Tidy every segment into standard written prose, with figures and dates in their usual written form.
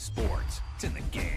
Sports. It's in the game.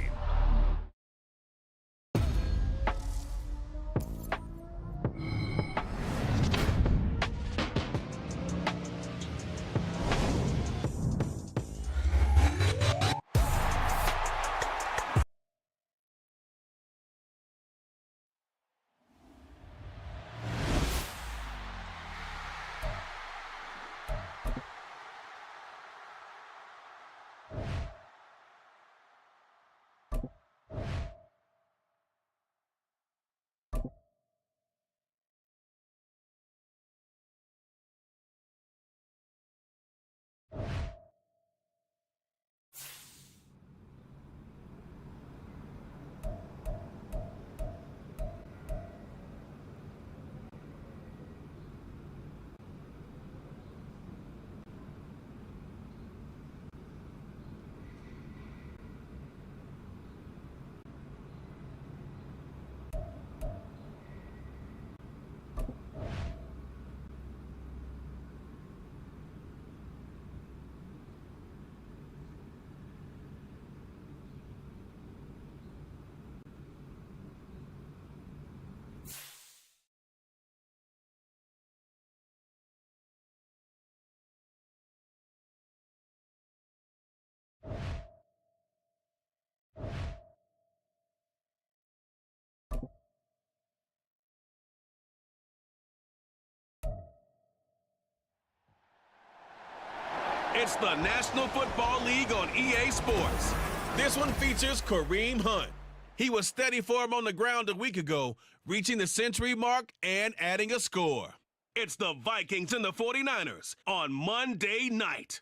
It's the National Football League on EA Sports. This one features Kareem Hunt. He was steady for him on the ground a week ago, reaching the century mark and adding a score. It's the Vikings and the 49ers on Monday night.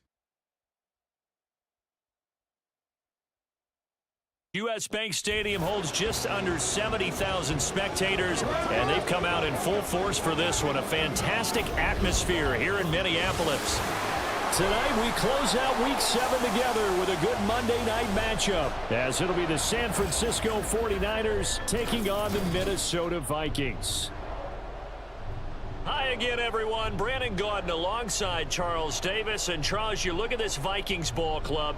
U.S. Bank Stadium holds just under 70,000 spectators, and they've come out in full force for this one. A fantastic atmosphere here in Minneapolis. Tonight, we close out Week 7 together with a good Monday night matchup, as it'll be the San Francisco 49ers taking on the Minnesota Vikings. Hi again, everyone. Brandon Gaudin alongside Charles Davis. And, Charles, you look at this Vikings ball club.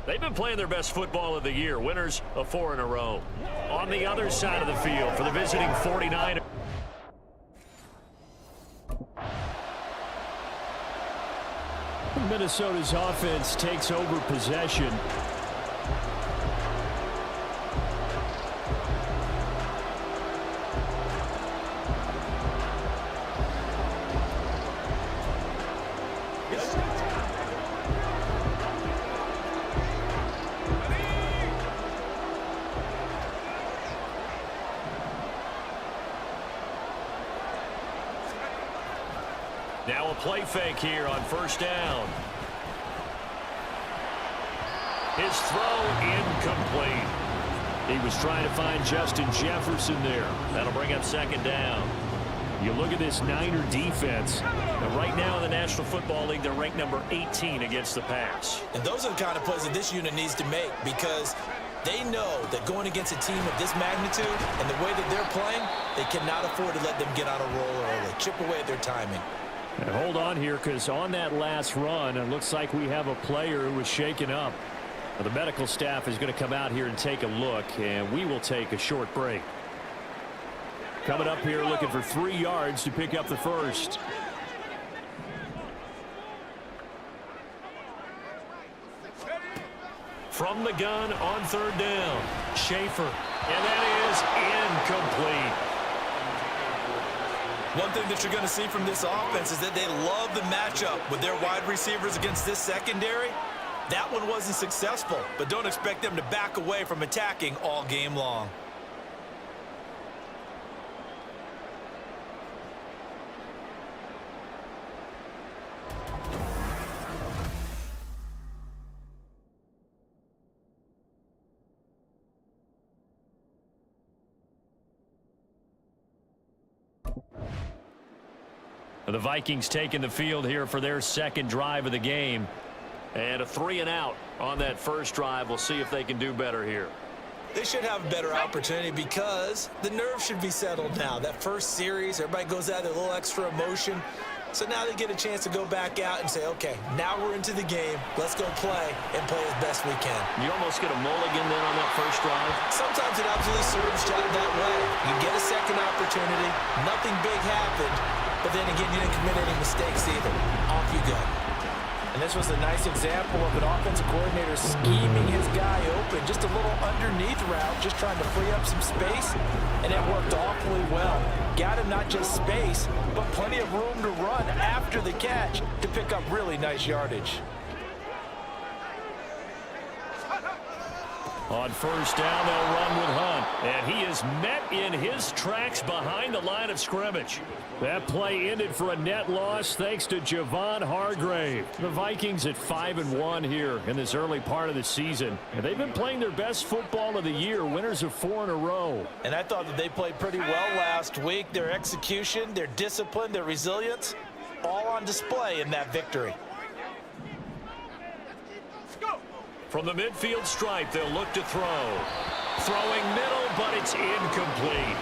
They've been playing their best football of the year, winners of 4 in a row. On the other side of the field for the visiting 49ers. Minnesota's offense takes over possession. Now a play fake here on first down. His throw incomplete. He was trying to find Justin Jefferson there. That'll bring up second down. You look at this Niner defense. And right now in the National Football League, they're ranked number 18 against the pass. And those are the kind of plays that this unit needs to make, because they know that going against a team of this magnitude and the way that they're playing, they cannot afford to let them get on a roll early. Chip away at their timing. And hold on here, because on that last run, it looks like we have a player who was shaken up. Now, the medical staff is going to come out here and take a look, and we will take a short break. Coming up here looking for 3 yards to pick up the first. From the gun on third down, Schaefer. And that is incomplete. One thing that you're going to see from this offense is that they love the matchup with their wide receivers against this secondary. That one wasn't successful, but don't expect them to back away from attacking all game long. The Vikings taking the field here for their second drive of the game. And a 3 and out on that first drive. We'll see if they can do better here. They should have a better opportunity because the nerves should be settled now. That first series, everybody goes out with a little extra emotion. So now they get a chance to go back out and say, okay, now we're into the game. Let's go play and play as best we can. You almost get a mulligan then on that first drive. Sometimes it absolutely serves you that way. You get a second opportunity. Nothing big happened. But then again, you didn't commit any mistakes either. Off you go. And this was a nice example of an offensive coordinator scheming his guy open. Just a little underneath route, just trying to free up some space. And it worked awfully well. Got him not just space, but plenty of room to run after the catch to pick up really nice yardage. On first down, they'll run with Hunt. And he is met in his tracks behind the line of scrimmage. That play ended for a net loss thanks to Javon Hargrave. The Vikings at 5-1 here in this early part of the season. And they've been playing their best football of the year, winners of 4 in a row. And I thought that they played pretty well last week. Their execution, their discipline, their resilience, all on display in that victory. From the midfield stripe, they'll look to throw. Throwing middle, but it's incomplete.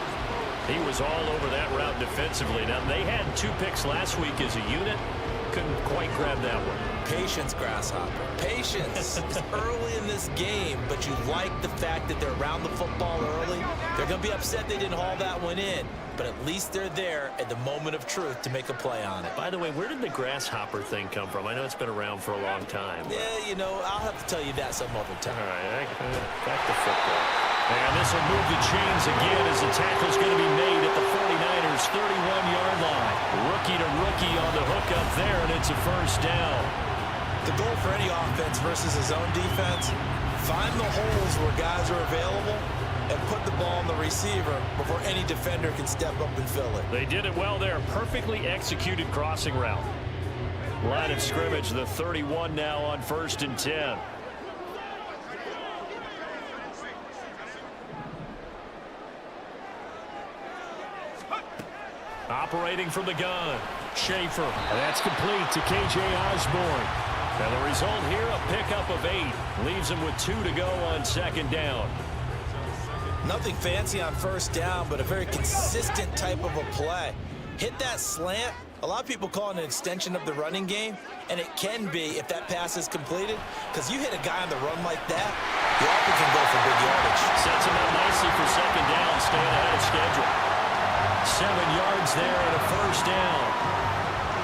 He was all over that route defensively. Now, they had 2 picks last week as a unit. Couldn't quite grab that one. Patience, Grasshopper. Patience. It's early in this game, but you like the fact that they're around the football early. They're going to be upset they didn't haul that one in, but at least they're there at the moment of truth to make a play on it. By the way, where did the grasshopper thing come from? I know it's been around for a long time. Yeah, you know, I'll have to tell you that some other time. All right, back to football. And this will move the chains again as the tackle's going to be made at the 49ers' 31-yard line. Rookie to rookie on the hook up there, and it's a first down. The goal for any offense versus his own defense, find the holes where guys are available and put the ball on the receiver before any defender can step up and fill it. They did it well there. Perfectly executed crossing route. Line of scrimmage, the 31 now on 1st and 10. Operating from the gun, Schaefer. And that's complete to K.J. Osborne. And the result here, a pickup of 8. Leaves him with 2 to go on 2nd down. Nothing fancy on first down, but a very consistent type of a play. Hit that slant. A lot of people call it an extension of the running game, and it can be if that pass is completed, because you hit a guy on the run like that, you often can go for big yardage. Sets him up nicely for 2nd down, staying ahead of schedule. 7 yards there and a first down.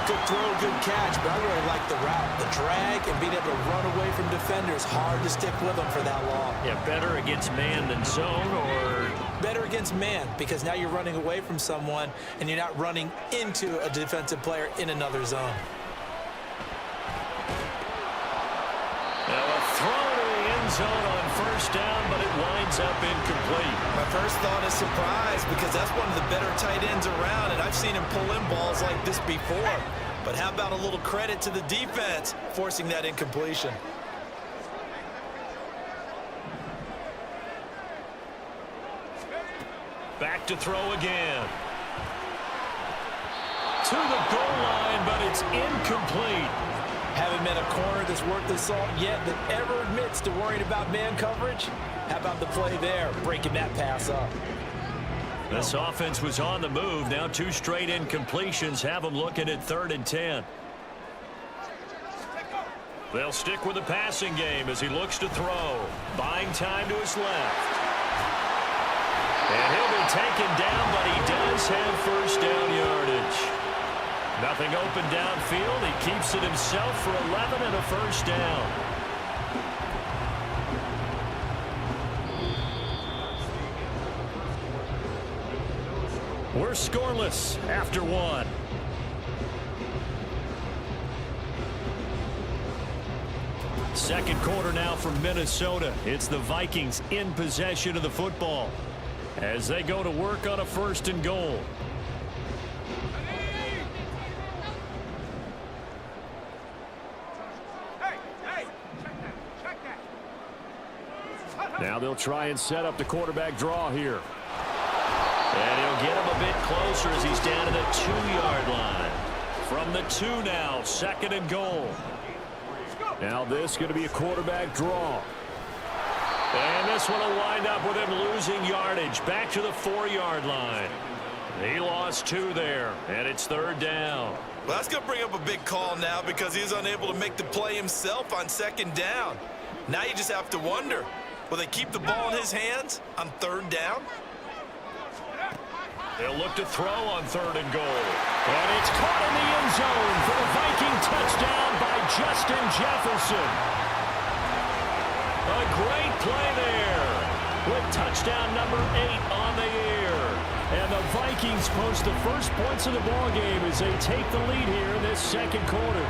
Good throw, good catch, but I really like the route. The drag and being able to run away from defenders, hard to stick with them for that long. Yeah, better against man than zone, or? Better against man, because now you're running away from someone and you're not running into a defensive player in another zone. Now a throw to the end zone on first down, but it winds up incomplete. My first thought is surprise, because that's one of the better tight ends around, and I've seen him pull in balls like this before. But how about a little credit to the defense forcing that incompletion? Back to throw again. To the goal line, but it's incomplete. Haven't met a corner that's worth the salt yet that ever admits to worrying about man coverage. How about the play there, breaking that pass up? This offense was on the move. Now 2 straight incompletions have them looking at 3rd and 10. They'll stick with the passing game as he looks to throw. Buying time to his left. And he'll be taken down, but he does have first down yardage. Nothing open downfield. He keeps it himself for 11 and a first down. We're scoreless after 1. Second quarter now from Minnesota. It's the Vikings in possession of the football as they go to work on a 1st and goal. Now they'll try and set up the quarterback draw here. And he'll get him a bit closer as he's down to the 2-yard line. From the 2 now, 2nd and goal. Now this is going to be a quarterback draw. And this one will wind up with him losing yardage back to the 4-yard line. He lost 2 there, and it's 3rd down. Well, that's going to bring up a big call now because he's unable to make the play himself on 2nd down. Now you just have to wonder, will they keep the ball in his hands on 3rd down? They'll look to throw on 3rd and goal. And it's caught in the end zone for the Viking touchdown by Justin Jefferson. A great play there with touchdown number 8 on the year. And the Vikings post the first points of the ball game as they take the lead here in this 2nd quarter.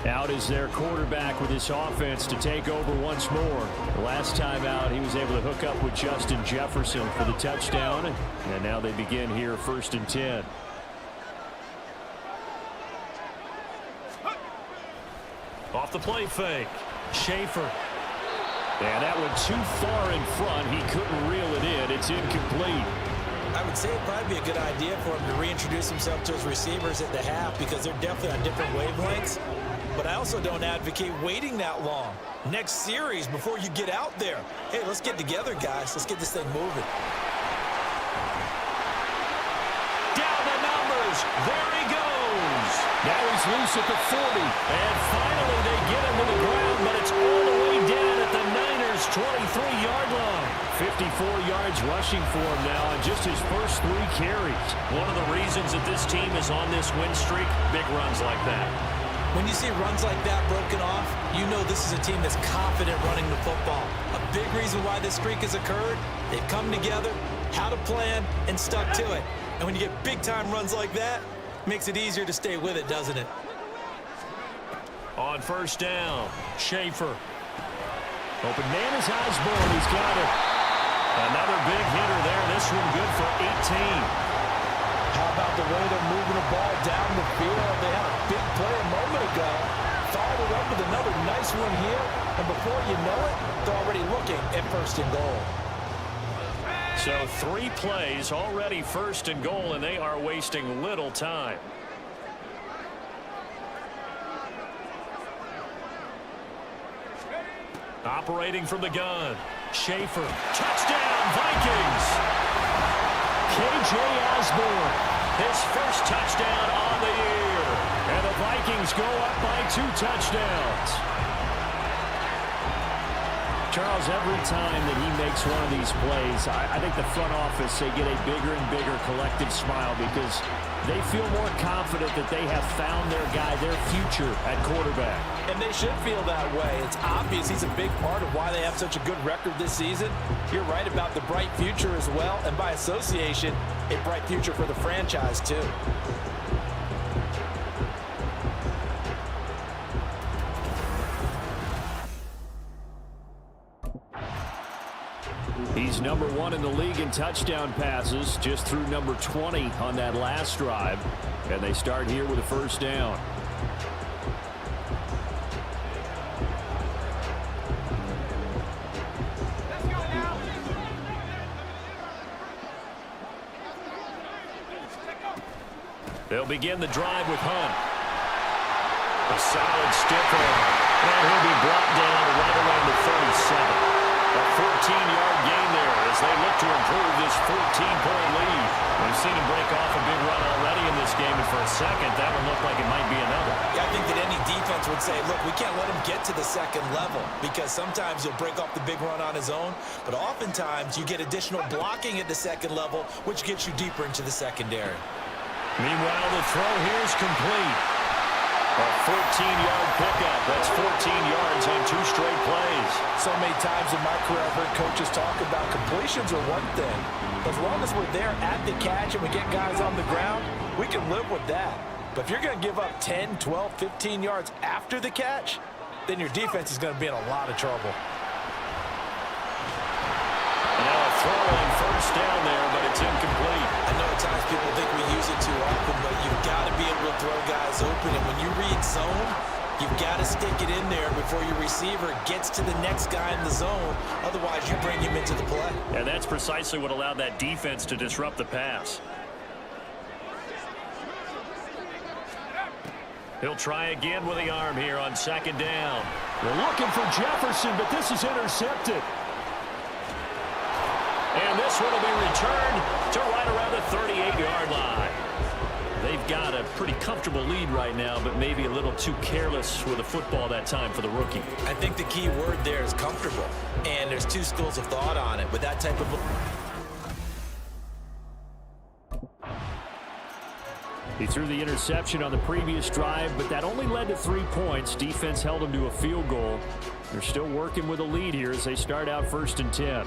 Out is their quarterback with his offense to take over once more. The last time out, he was able to hook up with Justin Jefferson for the touchdown. And now they begin here 1st and 10. Off the play fake. Schaefer. And that one too far in front. He couldn't reel it in. It's incomplete. I would say it'd probably be a good idea for him to reintroduce himself to his receivers at the half because they're definitely on different wavelengths. But I also don't advocate waiting that long. Next series before you get out there. Hey, let's get together, guys. Let's get this thing moving. Down the numbers. There he goes. Now he's loose at the 40. And finally they get him to the ground, but it's all the way down at the Niners' 23-yard line. 54 yards rushing for him now on just his first 3 carries. One of the reasons that this team is on this win streak, big runs like that. When you see runs like that broken off, you know this is a team that's confident running the football. A big reason why this streak has occurred, they've come together, had a plan, and stuck to it. And when you get big-time runs like that, it makes it easier to stay with it, doesn't it? On 1st down, Schaefer. Open man is Osborne. He's got it. Another big hitter there. This one good for 18. How about the way they're moving the ball down the field? They had a big play a moment ago. Followed it up with another nice one here. And before you know it, they're already looking at 1st and goal. So 3 plays already 1st and goal, and they are wasting little time. Operating from the gun. Schaefer. Touchdown, Vikings! K.J. Osborne, his first touchdown on the year. And the Vikings go up by 2 touchdowns. Charles, every time that he makes one of these plays, I think the front office, they get a bigger and bigger collective smile because they feel more confident that they have found their guy, their future at quarterback. And they should feel that way. It's obvious he's a big part of why they have such a good record this season. You're right about the bright future as well, and by association, a bright future for the franchise too. He's number 1 in the league in touchdown passes, just threw number 20 on that last drive. And they start here with a 1st down. They'll begin the drive with Hunt. A solid stiff arm. And he'll be brought down right around the 37. A 14-yard gain there as they look to improve this 14-point lead. We've seen him break off a big run already in this game, and for a second, that one looked like it might be another. Yeah, I think that any defense would say, look, we can't let him get to the 2nd level because sometimes he'll break off the big run on his own, but oftentimes you get additional blocking at the 2nd level, which gets you deeper into the secondary. Meanwhile, the throw here is complete. A 14-yard pickup. That's 14 yards on 2 straight plays. So many times in my career, I've heard coaches talk about completions are one thing. As long as we're there at the catch and we get guys on the ground, we can live with that. But if you're going to give up 10, 12, 15 yards after the catch, then your defense is going to be in a lot of trouble. throw on first down there, but it's incomplete. I know at times people think we use it too often, but you've got to be able to throw guys open. And when you read zone, you've got to stick it in there before your receiver gets to the next guy in the zone. Otherwise, you bring him into the play. And that's precisely what allowed that defense to disrupt the pass. He'll try again with the arm here on second down. They're looking for Jefferson, but this is intercepted. And this one will be returned to right around the 38-yard line. They've got a pretty comfortable lead right now, but maybe a little too careless with the football that time for the rookie. I think the key word there is comfortable. And there's two schools of thought on it. With that type of... He threw the interception on the previous drive, but that only led to 3 points. Defense held him to a field goal. They're still working with a lead here as they start out 1st and 10.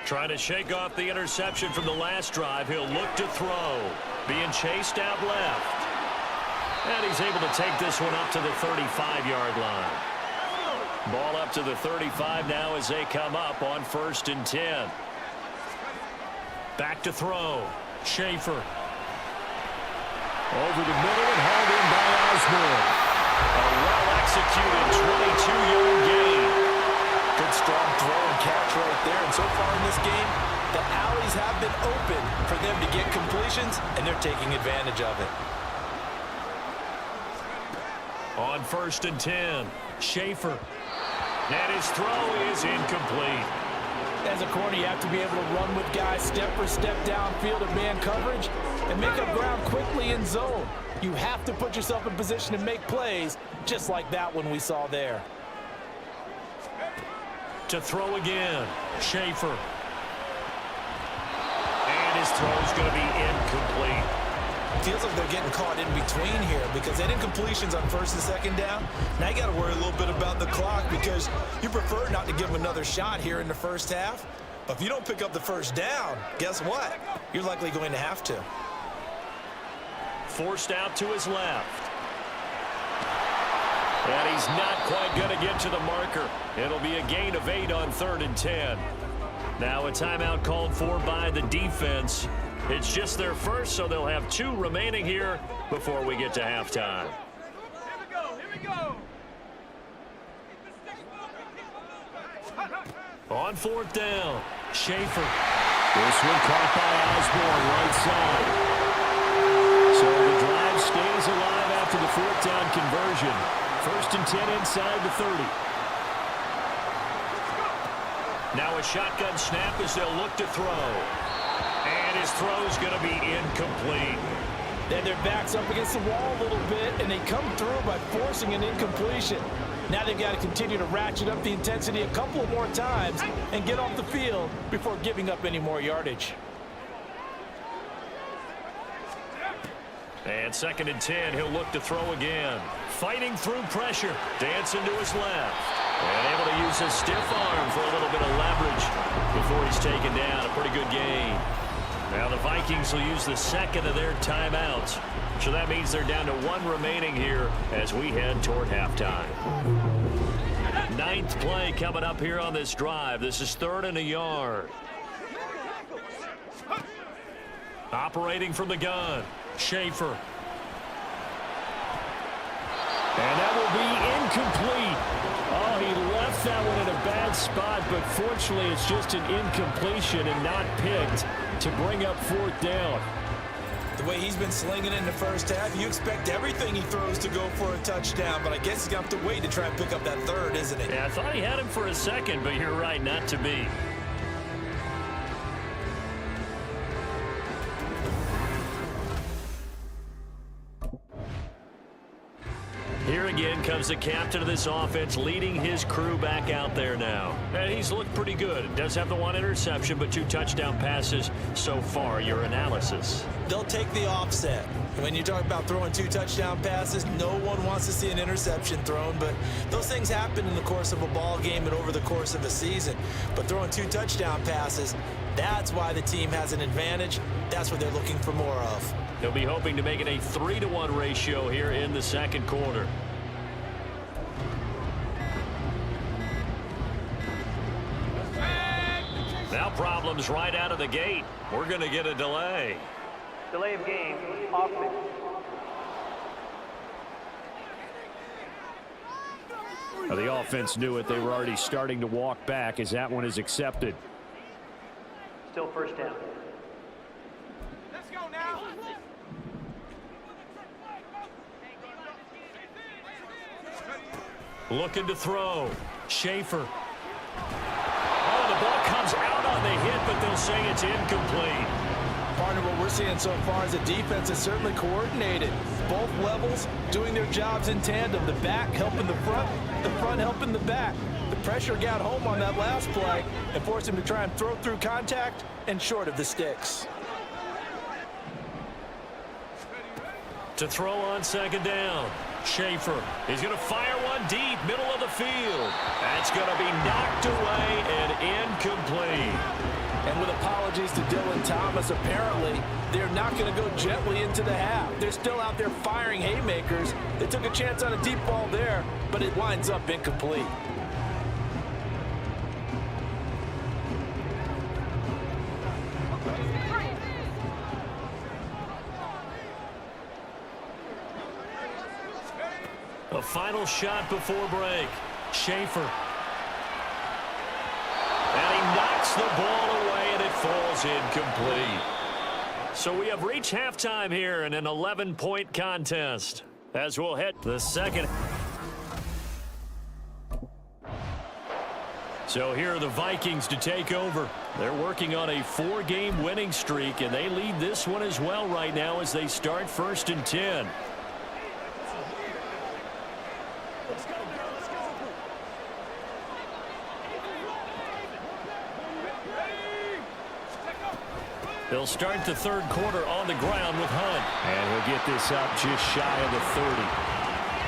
Trying to shake off the interception from the last drive. He'll look to throw. Being chased out left. And he's able to take this one up to the 35-yard line. Ball up to the 35 now as they come up on 1st and 10. Back to throw. Schaefer. Over the middle and hauled in by Osborne. A well-executed 22-yard gain. Good strong throw and catch right there. And so far in this game, the alleys have been open for them to get completions, and they're taking advantage of it. On 1st and 10, Schaefer. And his throw is incomplete. As a corner, you have to be able to run with guys step for step downfield in man coverage and make up ground quickly in zone. You have to put yourself in position to make plays, just like that one we saw there. To throw again, Schaefer. And his throw's going to be incomplete. Feels like they're getting caught in between here because they did incompletions on 1st and 2nd down. Now you got to worry a little bit about the clock because you prefer not to give them another shot here in the first half. But if you don't pick up the first down, guess what? You're likely going to have to. Forced out to his left. And he's not quite going to get to the marker. It'll be a gain of 8 on 3rd and 10. Now a timeout called for by the defense. It's just their first, so they'll have 2 remaining here before we get to halftime. Here we go. On 4th down, Schaefer. This one caught by Osborne, right side. So the drive stays alive after the 4th down conversion. 1st and 10 inside the 30. Now a shotgun snap as they'll look to throw. And his throw's going to be incomplete. Then their back's up against the wall a little bit, and they come through by forcing an incompletion. Now they've got to continue to ratchet up the intensity a couple more times and get off the field before giving up any more yardage. And 2nd and 10, he'll look to throw again. Fighting through pressure. Dancing to his left. And able to use his stiff arm for a little bit of leverage before he's taken down. A pretty good gain. Now the Vikings will use the 2nd of their timeouts. So that means they're down to 1 remaining here as we head toward halftime. 9th play coming up here on this drive. This is 3rd and a yard. Operating from the gun, Schaefer. And that will be incomplete. Oh, he left that one in a bad spot, but fortunately it's just an incompletion and not picked to bring up 4th down. The way he's been slinging in the first half, you expect everything he throws to go for a touchdown, but I guess he's going to have to wait to try and pick up that 3rd, isn't he? Yeah, I thought he had him for a second, but you're right, not to be. Here again comes the captain of this offense, leading his crew back out there now. And he's looked pretty good. Does have the 1 interception, but 2 touchdown passes so far. Your analysis? they'll take the offset. When you talk about throwing 2 touchdown passes, no one wants to see an interception thrown, but those things happen in the course of a ball game and over the course of a season. But throwing 2 touchdown passes, that's why the team has an advantage. That's what they're looking for more of. They'll be hoping to make it a 3-to-1 ratio here in the second quarter. Now problems right out of the gate. We're going to get a delay. Delay of game, offense. Well, the offense knew it. They were already starting to walk back as that one is accepted. Still first down. Let's go now. Looking to throw. Schaefer. Oh, the ball comes out on the hit, but they'll say it's incomplete. Partner, what we're seeing so far is the defense is certainly coordinated. Both levels doing their jobs in tandem. The back helping the front helping the back. The pressure got home on that last play and forced him to try and throw through contact and short of the sticks. To throw on second down. Schaefer is going to fire one deep, middle of the field. That's going to be knocked away and incomplete. And with apologies to Dylan Thomas, apparently they're not going to go gently into the half. They're still out there firing haymakers. They took a chance on a deep ball there, but it winds up incomplete. A final shot before break. Schaefer. And he knocks the ball away, and it falls incomplete. So we have reached halftime here in an 11-point contest. As we'll hit the second. So here are the Vikings to take over. They're working on a 4-game winning streak, and they lead this one as well right now as they start 1st and 10. They'll start the third quarter on the ground with Hunt. And he'll get this up just shy of the 30.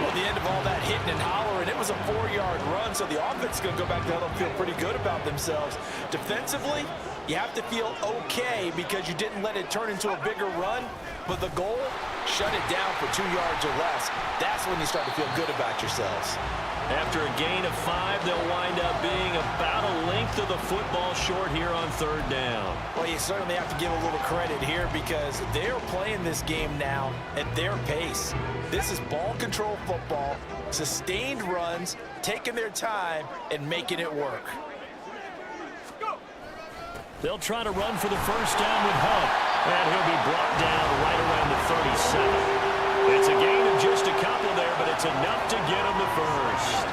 Well, the end of all that hitting and hollering, it was a 4-yard run, so the offense is going to go back to and feel pretty good about themselves. Defensively, you have to feel okay because you didn't let it turn into a bigger run, but the goal, shut it down for 2 yards or less. That's when you start to feel good about yourselves. After a gain of 5, they'll wind up being about a length of the football short here on 3rd down. Well, you certainly have to give a little credit here because they're playing this game now at their pace. This is ball control football, sustained runs, taking their time, and making it work. They'll try to run for the first down with Hunt, and he'll be brought down right around the 37. It's a gain of just a couple there, but it's enough to get him the first.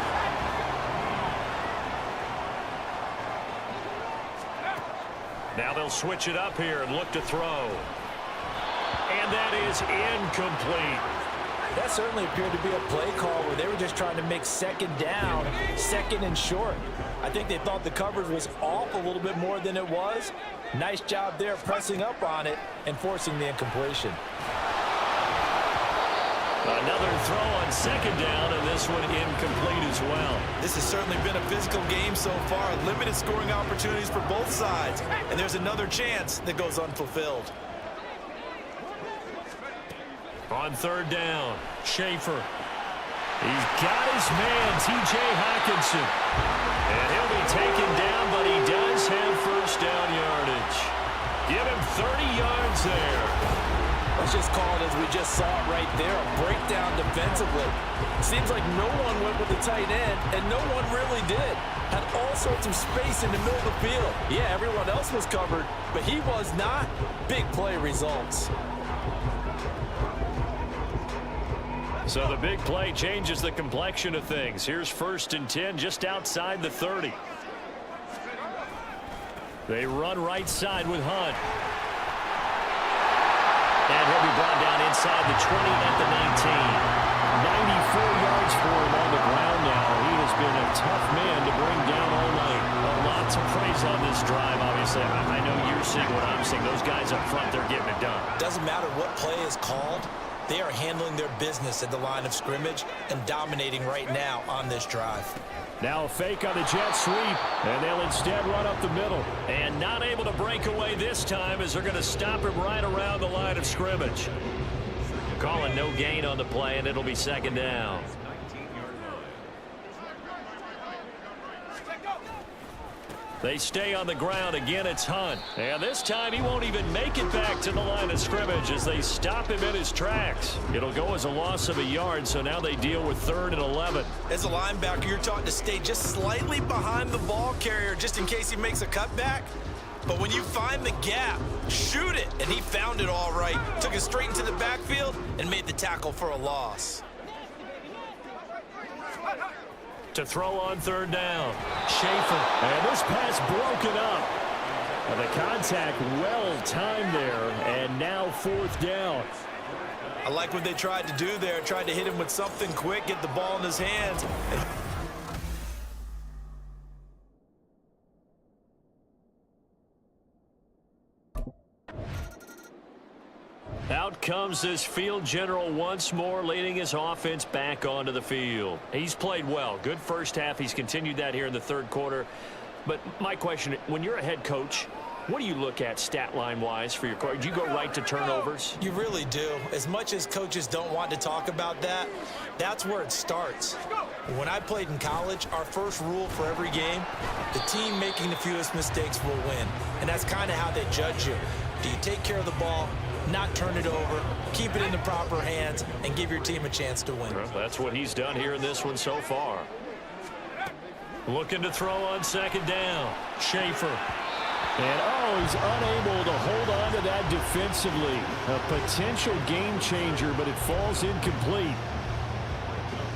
Now they'll switch it up here and look to throw. And that is incomplete. That certainly appeared to be a play call where they were just trying to make second down, second and short. I think they thought the coverage was off a little bit more than it was. Nice job there pressing up on it and forcing the incompletion. Another throw on second down, and this one incomplete as well. This has certainly been a physical game so far. Limited scoring opportunities for both sides. And there's another chance that goes unfulfilled. On 3rd down, Schaefer. He's got his man, T.J. Hawkinson. And he'll be taken down, but he does have first down yardage. Give him 30 yards there. Let's just call it as we just saw it right there, a breakdown defensively. Seems like no one went with the tight end, and no one really did. Had all sorts of space in the middle of the field. Yeah, everyone else was covered, but he was not. Big play results. So the big play changes the complexion of things. Here's 1st and 10 just outside the 30. They run right side with Hunt. And he'll be brought down inside the 20 at the 19. 94 yards for him on the ground now. He has been a tough man to bring down all night. A lot to praise on this drive, obviously. I know you're seeing what I'm seeing. Those guys up front, they're getting it done. Doesn't matter what play is called. They are handling their business at the line of scrimmage and dominating right now on this drive. Now a fake on the jet sweep, and they'll instead run up the middle. And not able to break away this time as they're going to stop him right around the line of scrimmage. Calling no gain on the play, and it'll be second down. They stay on the ground. Again, it's Hunt. And this time he won't even make it back to the line of scrimmage as they stop him in his tracks. It'll go as a loss of a yard, so now they deal with 3rd and 11. As a linebacker, you're taught to stay just slightly behind the ball carrier just in case he makes a cutback. But when you find the gap, shoot it. And he found it all right. Took it straight into the backfield and made the tackle for a loss. To throw on 3rd down. Schaefer. And this pass broken up. And the contact well timed there. And now 4th down. I like what they tried to do there. Tried to hit him with something quick, get the ball in his hands. Out comes this field general once more, leading his offense back onto the field. He's played well. Good first half. He's continued that here in the 3rd quarter. But my question, when you're a head coach, what do you look at stat line-wise for your coach? Do you go right to turnovers? You really do. As much as coaches don't want to talk about that, that's where it starts. When I played in college, our first rule for every game, the team making the fewest mistakes will win. And that's kind of how they judge you. Do you take care of the ball, not turn it over, keep it in the proper hands, and give your team a chance to win? Well, that's what he's done here in this one so far. Looking to throw on 2nd down. Schaefer. And, he's unable to hold on to that defensively. A potential game changer, but it falls incomplete.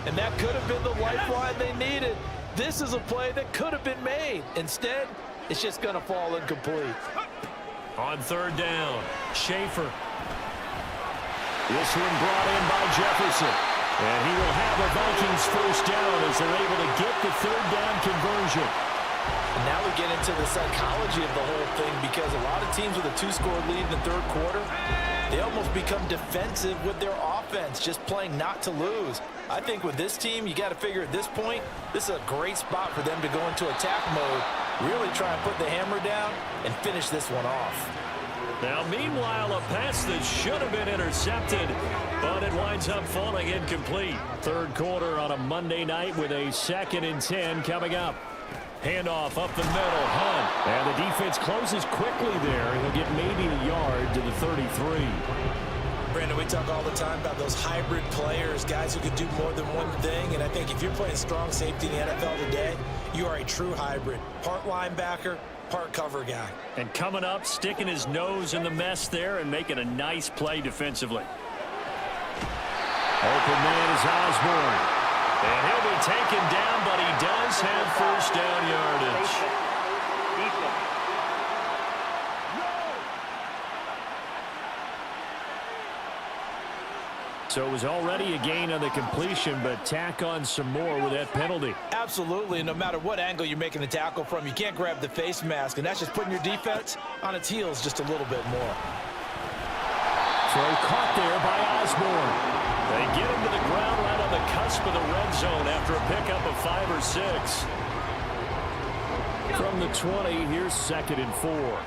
And that could have been the lifeline they needed. This is a play that could have been made. Instead, it's just going to fall incomplete. On 3rd down, Schaefer. This one brought in by Jefferson. And he will have a Vikings 1st down as they're able to get the 3rd down conversion. And now we get into the psychology of the whole thing, because a lot of teams with a 2-score lead in the 3rd quarter, they almost become defensive with their offense, just playing not to lose. I think with this team, you got to figure at this point, this is a great spot for them to go into attack mode, really try and put the hammer down and finish this one off. Now, meanwhile, a pass that should have been intercepted, but it winds up falling incomplete. 3rd quarter on a Monday night with a 2nd and 10 coming up. Handoff up the middle, Hunt. And the defense closes quickly there. He'll get maybe a yard to the 33. Brandon, we talk all the time about those hybrid players, guys who could do more than one thing. And I think if you're playing strong safety in the NFL today, you are a true hybrid. Part linebacker, part cover guy. And coming up, sticking his nose in the mess there and making a nice play defensively. Open man is Osborne. And he'll be taken down, but he does have 1st down yardage. So it was already a gain on the completion, but tack on some more with that penalty. Absolutely, and no matter what angle you're making the tackle from, you can't grab the face mask, and that's just putting your defense on its heels just a little bit more. Throw caught there by Osborne. They get him to the ground right on the cusp of the red zone after a pickup of 5 or 6. From the 20, here's 2nd and 4.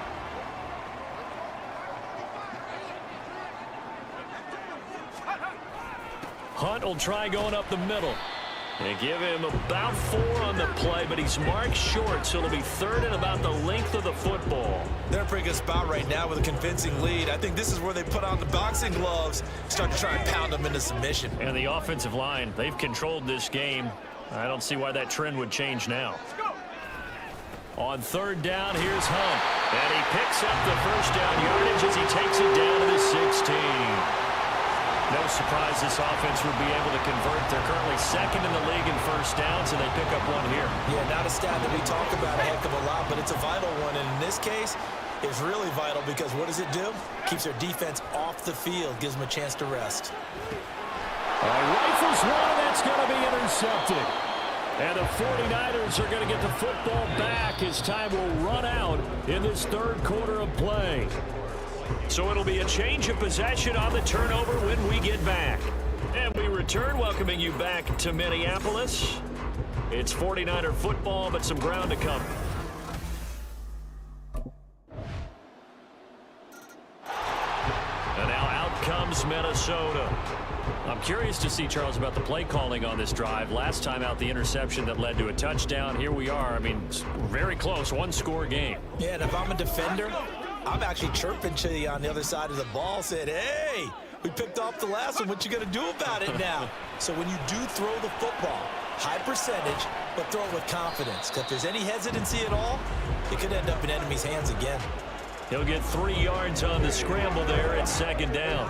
Hunt will try going up the middle. They give him about 4 on the play, but he's marked short, so it'll be 3rd and about the length of the football. They're in a pretty good spot right now with a convincing lead. I think this is where they put on the boxing gloves, start to try and pound them into submission. And the offensive line, they've controlled this game. I don't see why that trend would change now. On 3rd down, here's Hunt. And he picks up the 1st down yardage as he takes it down to the 16. No surprise this offense would be able to convert. They're currently 2nd in the league in 1st downs, and they pick up 1 here. Yeah, not a stat that we talk about a heck of a lot, but it's a vital one. And in this case, it's really vital because what does it do? Keeps their defense off the field, gives them a chance to rest. Rifles one, that's going to be intercepted. And the 49ers are going to get the football back as time will run out in this third quarter of play. So it'll be a change of possession on the turnover when we get back. And we return, welcoming you back to Minneapolis. It's 49er football, but some ground to cover. And now out comes Minnesota. I'm curious to see, Charles, about the play calling on this drive. Last time out, the interception that led to a touchdown. Here we are. I mean, very close, one-score game. Yeah, and if I'm a defender, I'm actually chirping to you on the other side of the ball, saying, hey, we picked off the last one. What you going to do about it now? So when you do throw the football, high percentage, but throw it with confidence. Because if there's any hesitancy at all, it could end up in enemy's hands again. He'll get 3 yards on the scramble there at second down.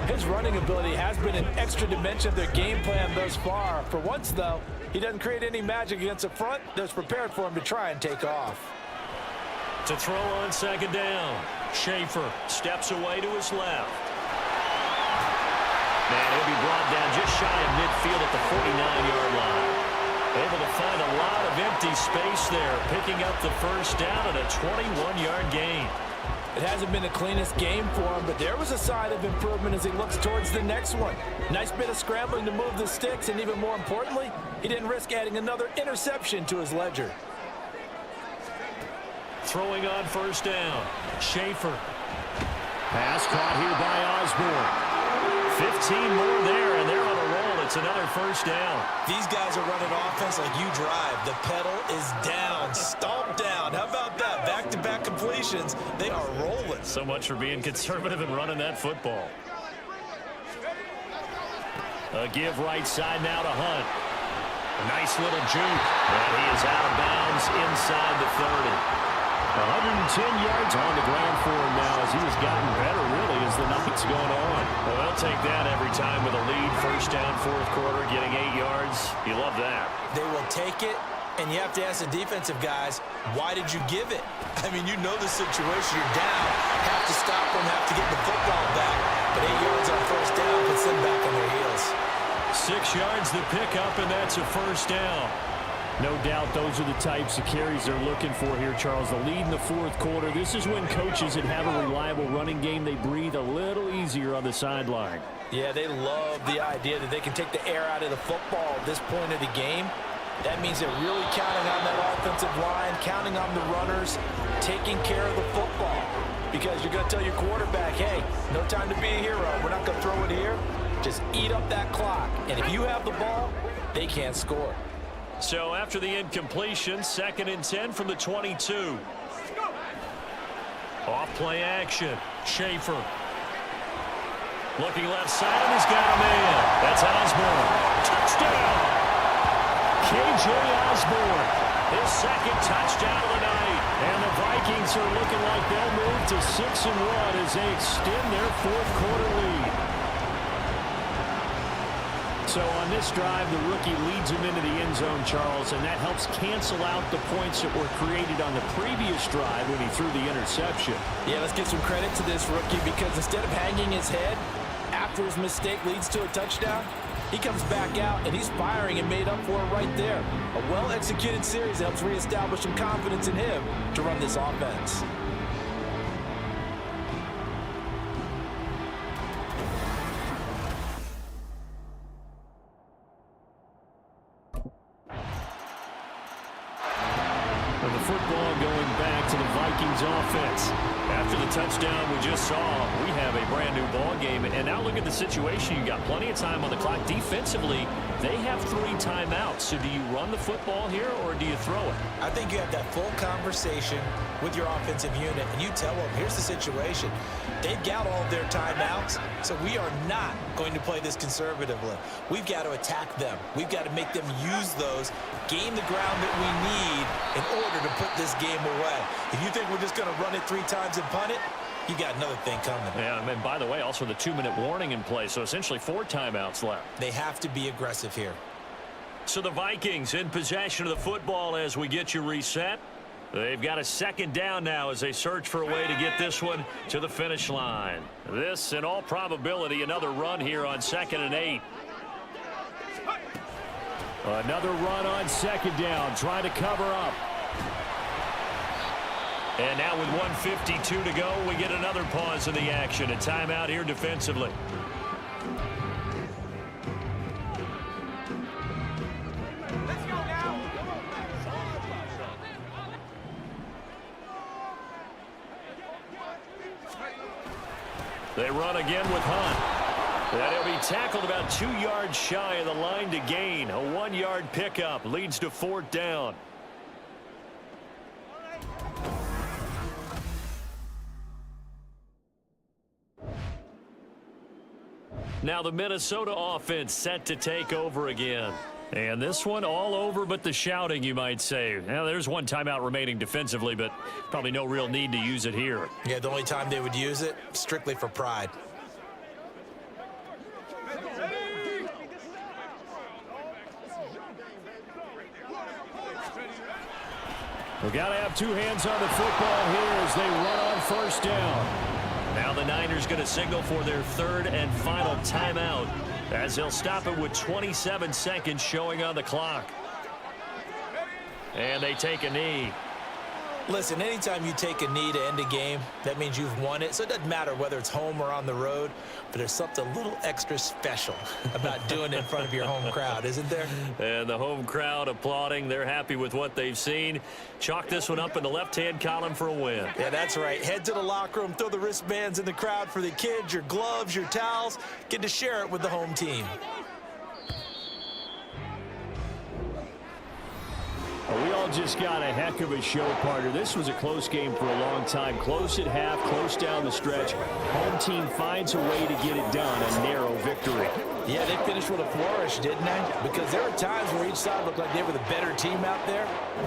His running ability has been an extra dimension of their game plan thus far. For once, though, he doesn't create any magic against the front that's prepared for him to try and take off. To throw on second down, Schaefer steps away to his left. And he'll be brought down just shy of midfield at the 49-yard line. Able to find a lot of empty space there, picking up the first down at a 21-yard gain. It hasn't been the cleanest game for him, but there was a sign of improvement as he looks towards the next one. Nice bit of scrambling to move the sticks, and even more importantly, he didn't risk adding another interception to his ledger. Throwing on first down, Schaefer. Pass caught here by Osborne. 15 more there, and they're on a roll. It's another first down. These guys are running offense like you drive. The pedal is down, stomp down. How about that? Back-to-back completions. They are rolling. So much for being conservative and running that football. A give right side now to Hunt. A nice little juke. And he is out of bounds inside the 30. 110 yards on the ground for him now as he has gotten better, really, as the night's going on. Well, they'll take that every time with a lead. First down, fourth quarter, getting 8 yards. You love that. They will take it, and you have to ask the defensive guys, why did you give it? I mean, you know the situation. You're down. Have to stop them, have to get the football back. But 8 yards on first down puts them back on their heels. 6 yards the pickup, and that's a first down. No doubt those are the types of carries they're looking for here, Charles. The lead in the fourth quarter. This is when coaches that have a reliable running game, they breathe a little easier on the sideline. Yeah, they love the idea that they can take the air out of the football at this point of the game. That means they're really counting on that offensive line, counting on the runners, taking care of the football. Because you're going to tell your quarterback, hey, no time to be a hero. We're not going to throw it here. Just eat up that clock. And if you have the ball, they can't score. So after the incompletion, 2nd and 10 from the 22. Off play action. Schaefer. Looking left side, and he's got a man. That's Osborne. Touchdown! K.J. Osborne. His second touchdown of the night. And the Vikings are looking like they'll move to 6-1 as they extend their fourth quarter lead. So on this drive, the rookie leads him into the end zone, Charles, and that helps cancel out the points that were created on the previous drive when he threw the interception. Yeah, let's give some credit to this rookie because instead of hanging his head after his mistake leads to a touchdown, he comes back out and he's firing and made up for it right there. A well-executed series helps reestablish some confidence in him to run this offense. Football going back to the Vikings offense. After the touchdown we just saw, we have a brand new ball game. And now look at the situation. You got plenty of time on the clock. Defensively, they have 3 timeouts. So do you run the football here or do you throw it? I think you have that full conversation with your offensive unit, and you tell them, here's the situation. They've got all of their timeouts, so we are not going to play this conservatively. We've got to attack them. We've got to make them use those, gain the ground that we need in order to put this game away. If you think we're just going to run it 3 times and punt it, you got another thing coming. Yeah, and by the way, also the 2-minute warning in play, so essentially 4 timeouts left. They have to be aggressive here. So the Vikings in possession of the football as we get you reset. They've got a 2nd down now as they search for a way to get this one to the finish line. This, in all probability, another run here on 2nd and 8. Another run on second down, trying to cover up. And now with 1:52 to go, we get another pause in the action. A timeout here defensively. Let's go now. They run again with Hunt. And he'll be tackled about 2 yards shy of the line to gain. A 1-yard pickup leads to 4th down. Now the Minnesota offense set to take over again. And this one all over but the shouting, you might say. Now, there's one timeout remaining defensively, but probably no real need to use it here. Yeah, the only time they would use it, strictly for pride. We've got to have two hands on the football here as they run on first down. Now the Niners going to signal for their 3rd and final timeout as they'll stop it with 27 seconds showing on the clock. And they take a knee. Listen, anytime you take a knee to end a game, that means you've won it. So it doesn't matter whether it's home or on the road, but there's something a little extra special about doing it in front of your home crowd, isn't there? And the home crowd applauding. They're happy with what they've seen. Chalk this one up in the left-hand column for a win. Yeah, that's right. Head to the locker room, throw the wristbands in the crowd for the kids, your gloves, your towels. Get to share it with the home team. We all just got a heck of a show, partner. This was a close game for a long time. Close at half, close down the stretch. Home team finds a way to get it done, a narrow victory. Yeah, they finished with a flourish, didn't they? Because there were times where each side looked like they were the better team out there.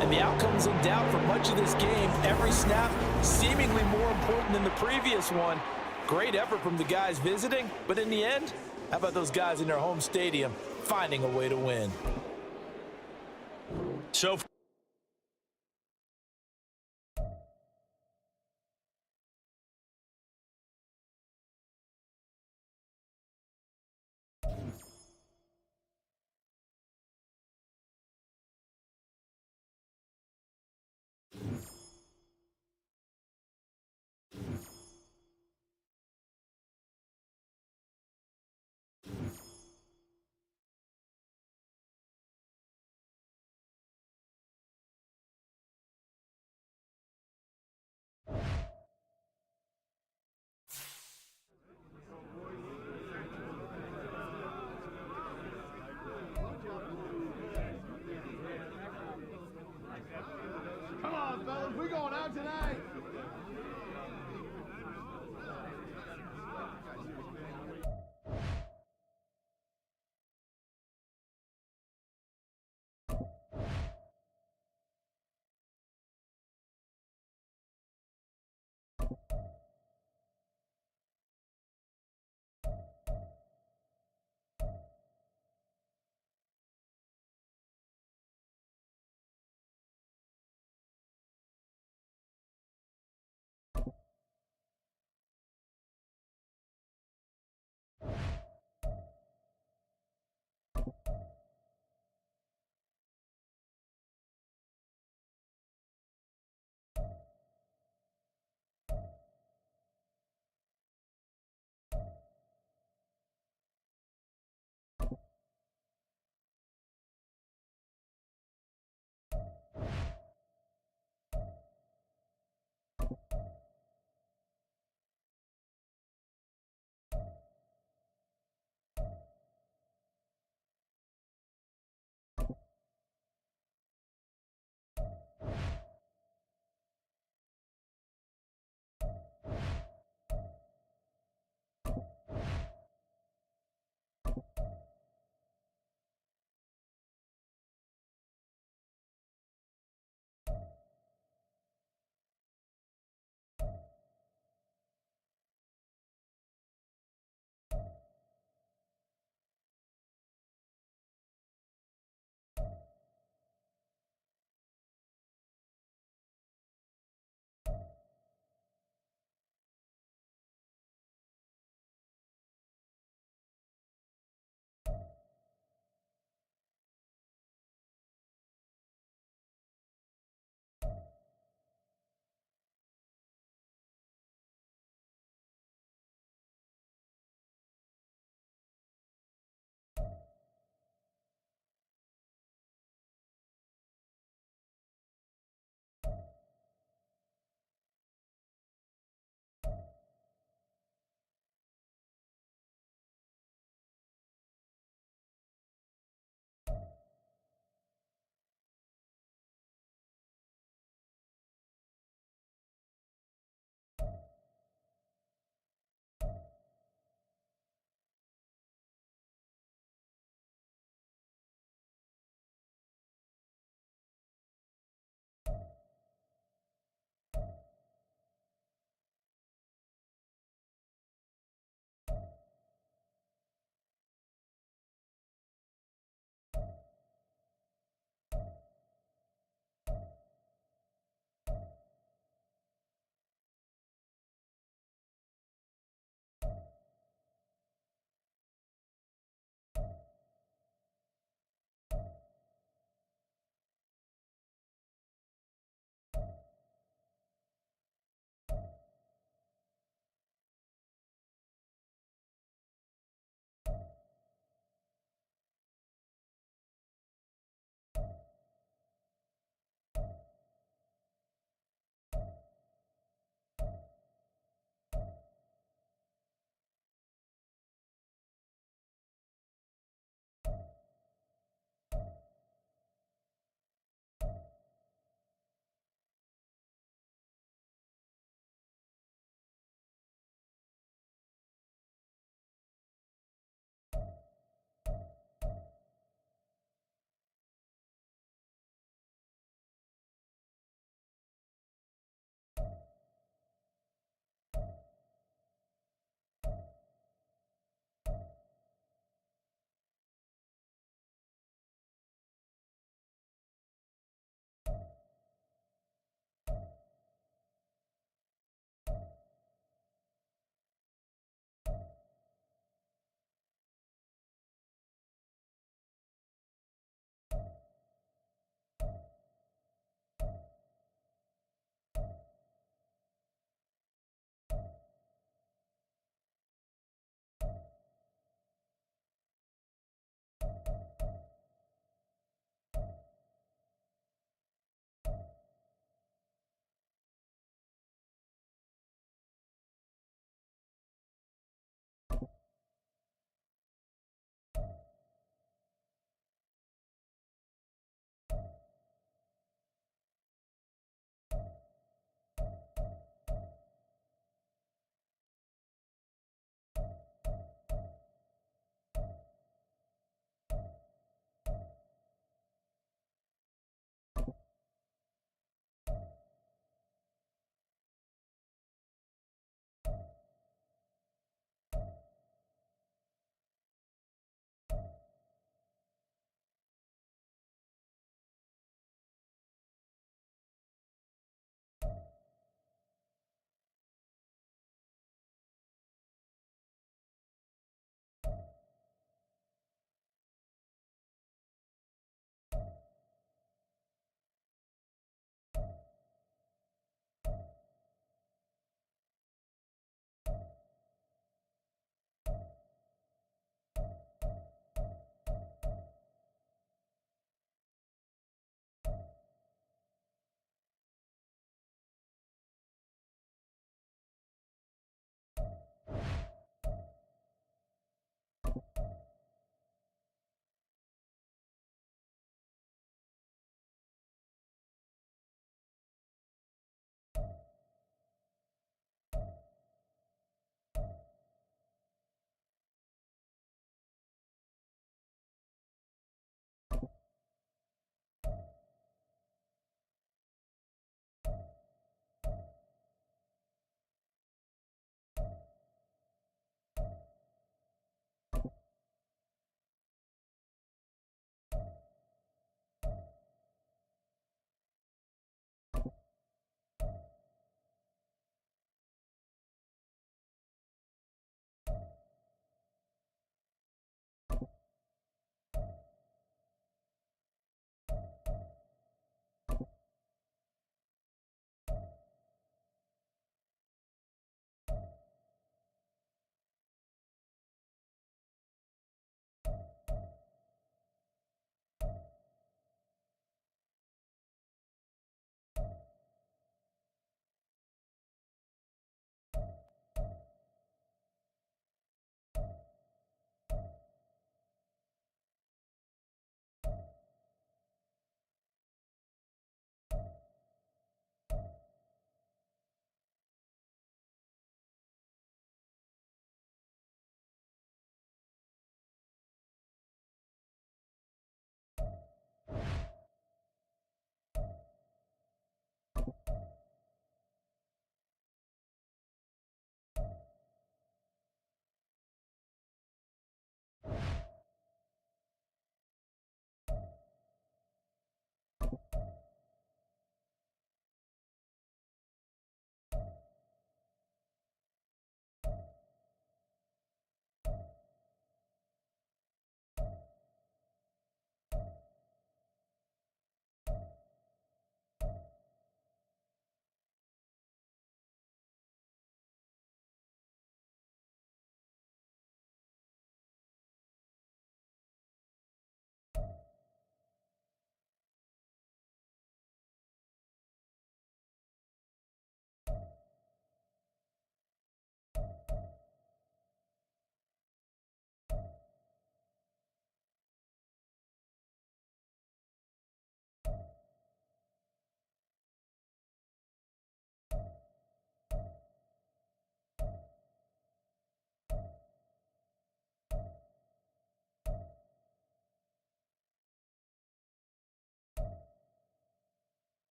And the outcome's in doubt for much of this game. Every snap seemingly more important than the previous one. Great effort from the guys visiting. But in the end, how about those guys in their home stadium finding a way to win? So Come on, fellas, we going out tonight.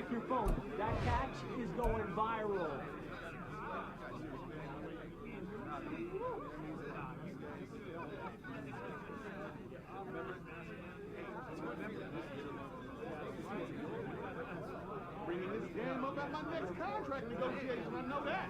check your phone. That catch is going viral. Bringing this game up at my next contract negotiation, I know that.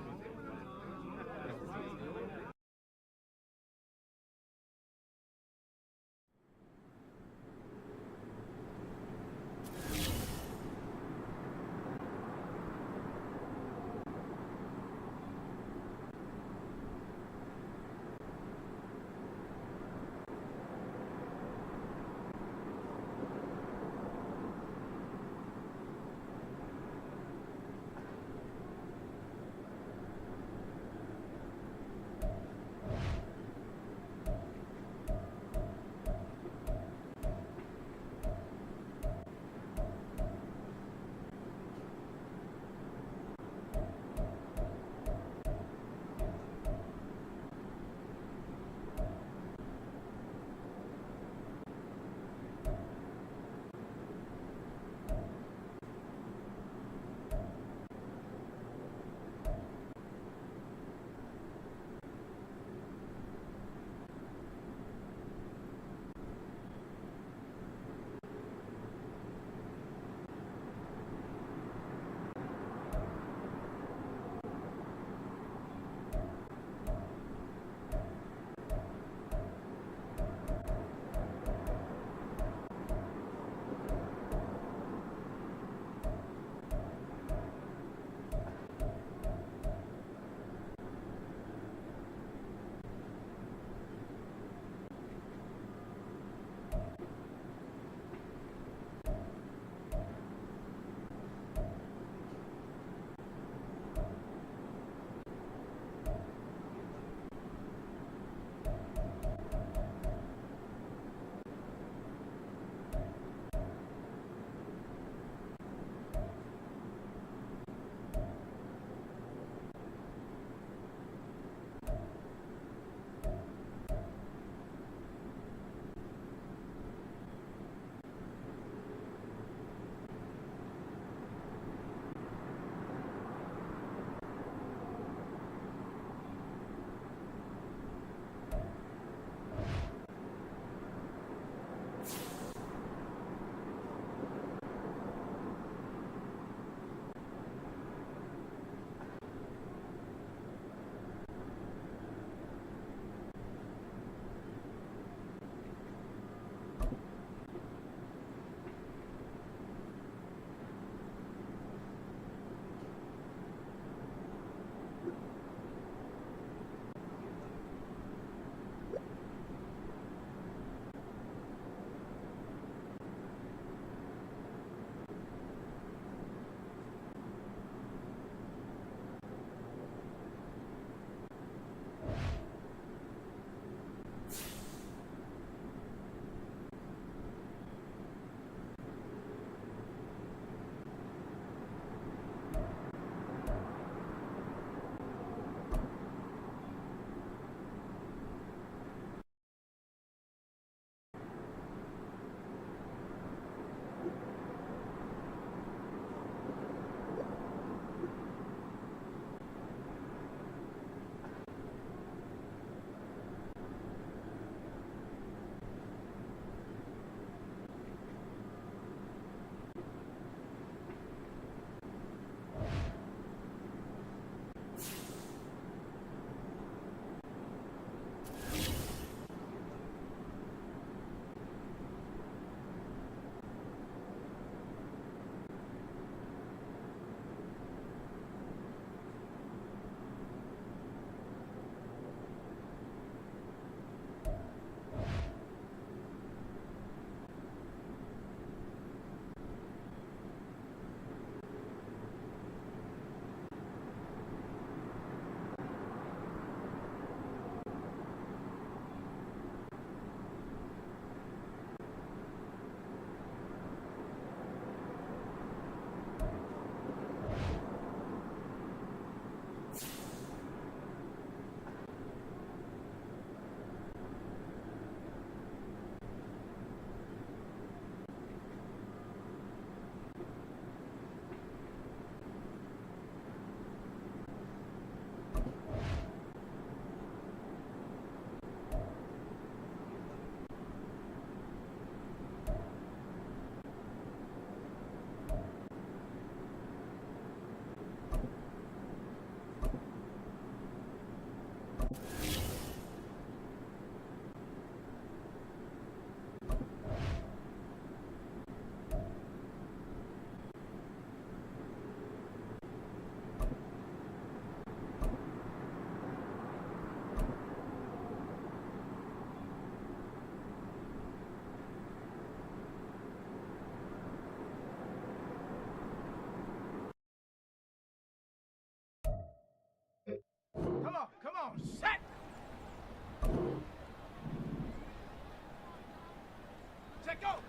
right, go.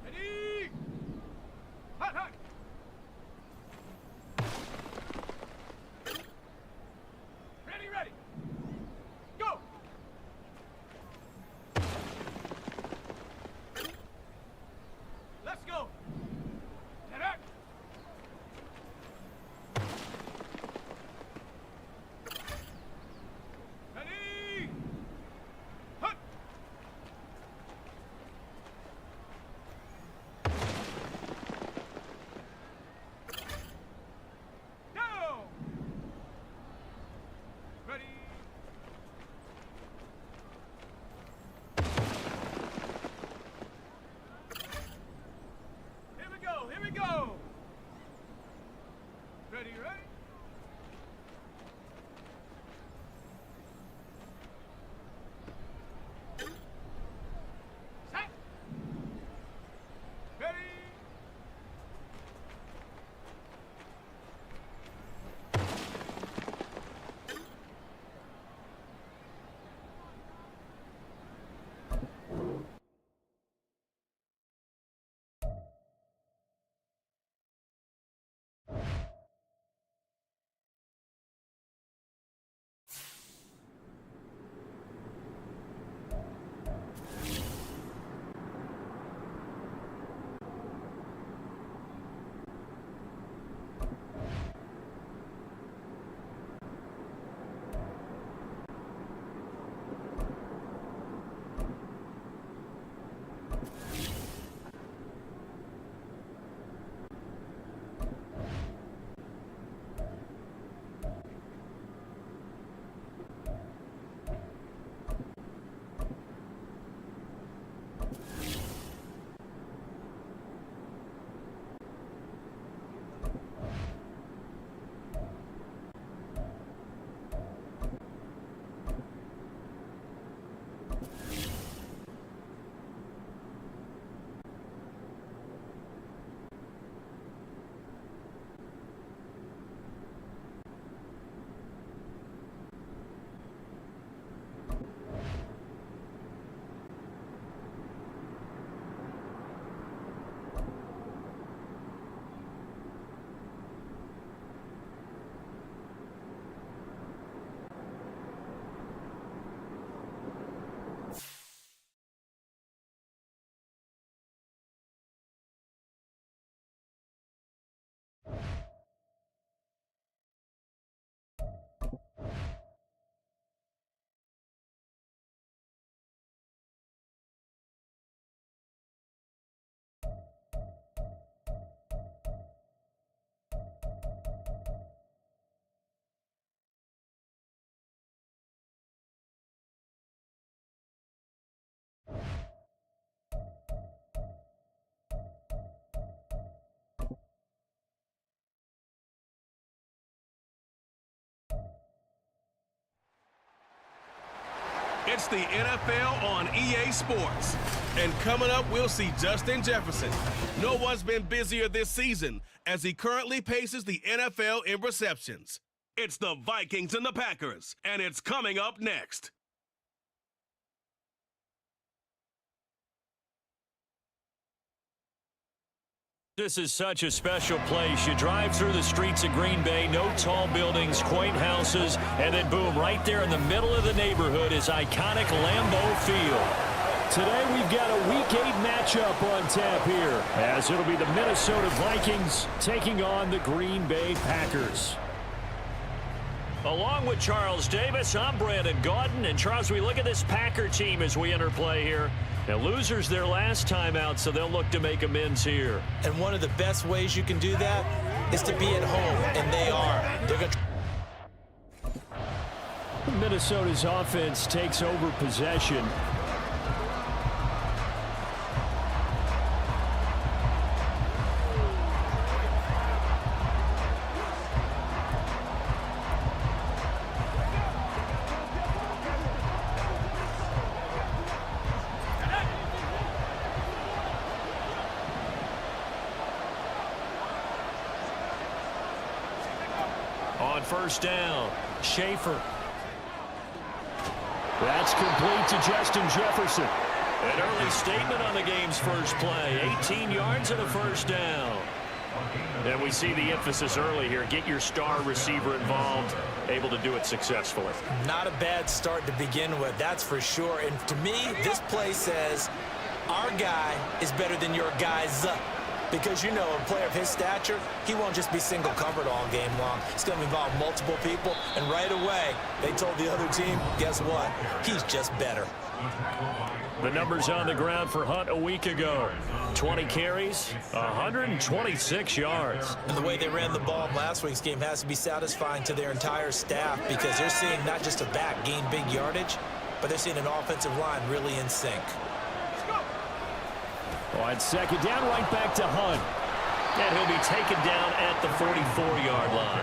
Ready. Hot, hot. Ready, ready. Go. Let's go. Get out. Ready. Hut. Down. Ready. Here we go, here we go. Ready, ready? Set. Ready? It's the NFL on EA Sports. And coming up, we'll see Justin Jefferson. No one's been busier this season as he currently paces the NFL in receptions. It's the Vikings and the Packers, and it's coming up next. This is such a special place. You drive through the streets of Green Bay, no tall buildings, quaint houses, and then boom, right there in the middle of the neighborhood is iconic Lambeau Field. Today we've got a Week 8 matchup on tap here, as it'll be the Minnesota Vikings taking on the Green Bay Packers. Along with Charles Davis, I'm Brandon Gaudin. And Charles, we look at this Packer team as we enter play here. Now, losers their last time out, so they'll look to make amends here. And one of the best ways you can do that is to be at home, and they are. They're going to Minnesota's offense takes over possession. On first down, Schaefer. That's complete to Justin Jefferson. An early statement on the game's first play. 18 yards and a first down. And we see the emphasis early here. Get your star receiver involved, able to do it successfully. Not a bad start to begin with, that's for sure. And to me, this play says our guy is better than your guy's. Because, you know, a player of his stature, he won't just be single covered all game long. It's going to involve multiple people. And right away, they told the other team, guess what? He's just better. The numbers on the ground for Hunt a week ago. 20 carries, 126 yards. And the way they ran the ball in last week's game has to be satisfying to their entire staff because they're seeing not just a back gain big yardage, but they're seeing an offensive line really in sync. On second down, right back to Hunt. And he'll be taken down at the 44-yard line.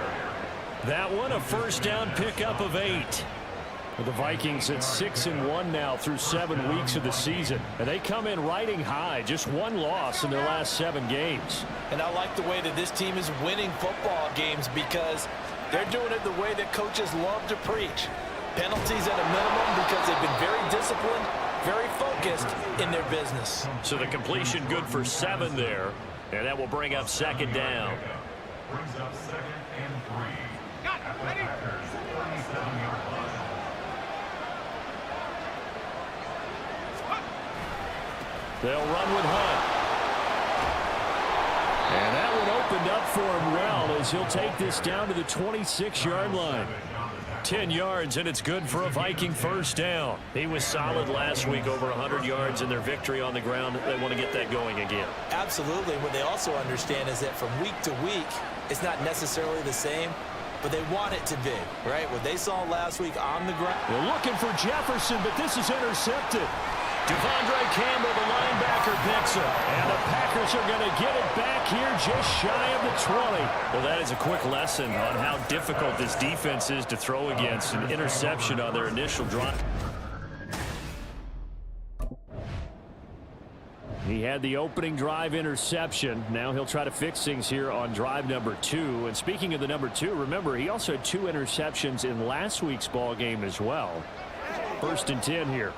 That one, a first down pickup of 8. The Vikings at 6-1 now through 7 weeks of the season. And they come in riding high, just one loss in their last 7 games. And I like the way that this team is winning football games because they're doing it the way that coaches love to preach. Penalties at a minimum because they've been very disciplined, very focused in their business. So the completion good for 7 there. And that will bring up second down. Brings up 2nd and 3. Got it. Ready? They'll run with Hunt. And that one opened up for him well as he'll take this down to the 26-yard line. 10 yards, and it's good for a Viking first down. He was solid last week, over 100 yards in their victory on the ground. They want to get that going again. Absolutely. What they also understand is that from week to week, it's not necessarily the same, but they want it to be, right? What they saw last week on the ground. They're looking for Jefferson, but this is intercepted. Devondre Campbell, the linebacker, picks it. And the Packers are going to get it back here just shy of the 20. Well, that is a quick lesson on how difficult this defense is to throw against. An interception on their initial drive. He had the opening drive interception. Now he'll try to fix things here on drive number 2. And speaking of the number 2, remember, he also had 2 interceptions in last week's ball game as well. 1st and 10 here.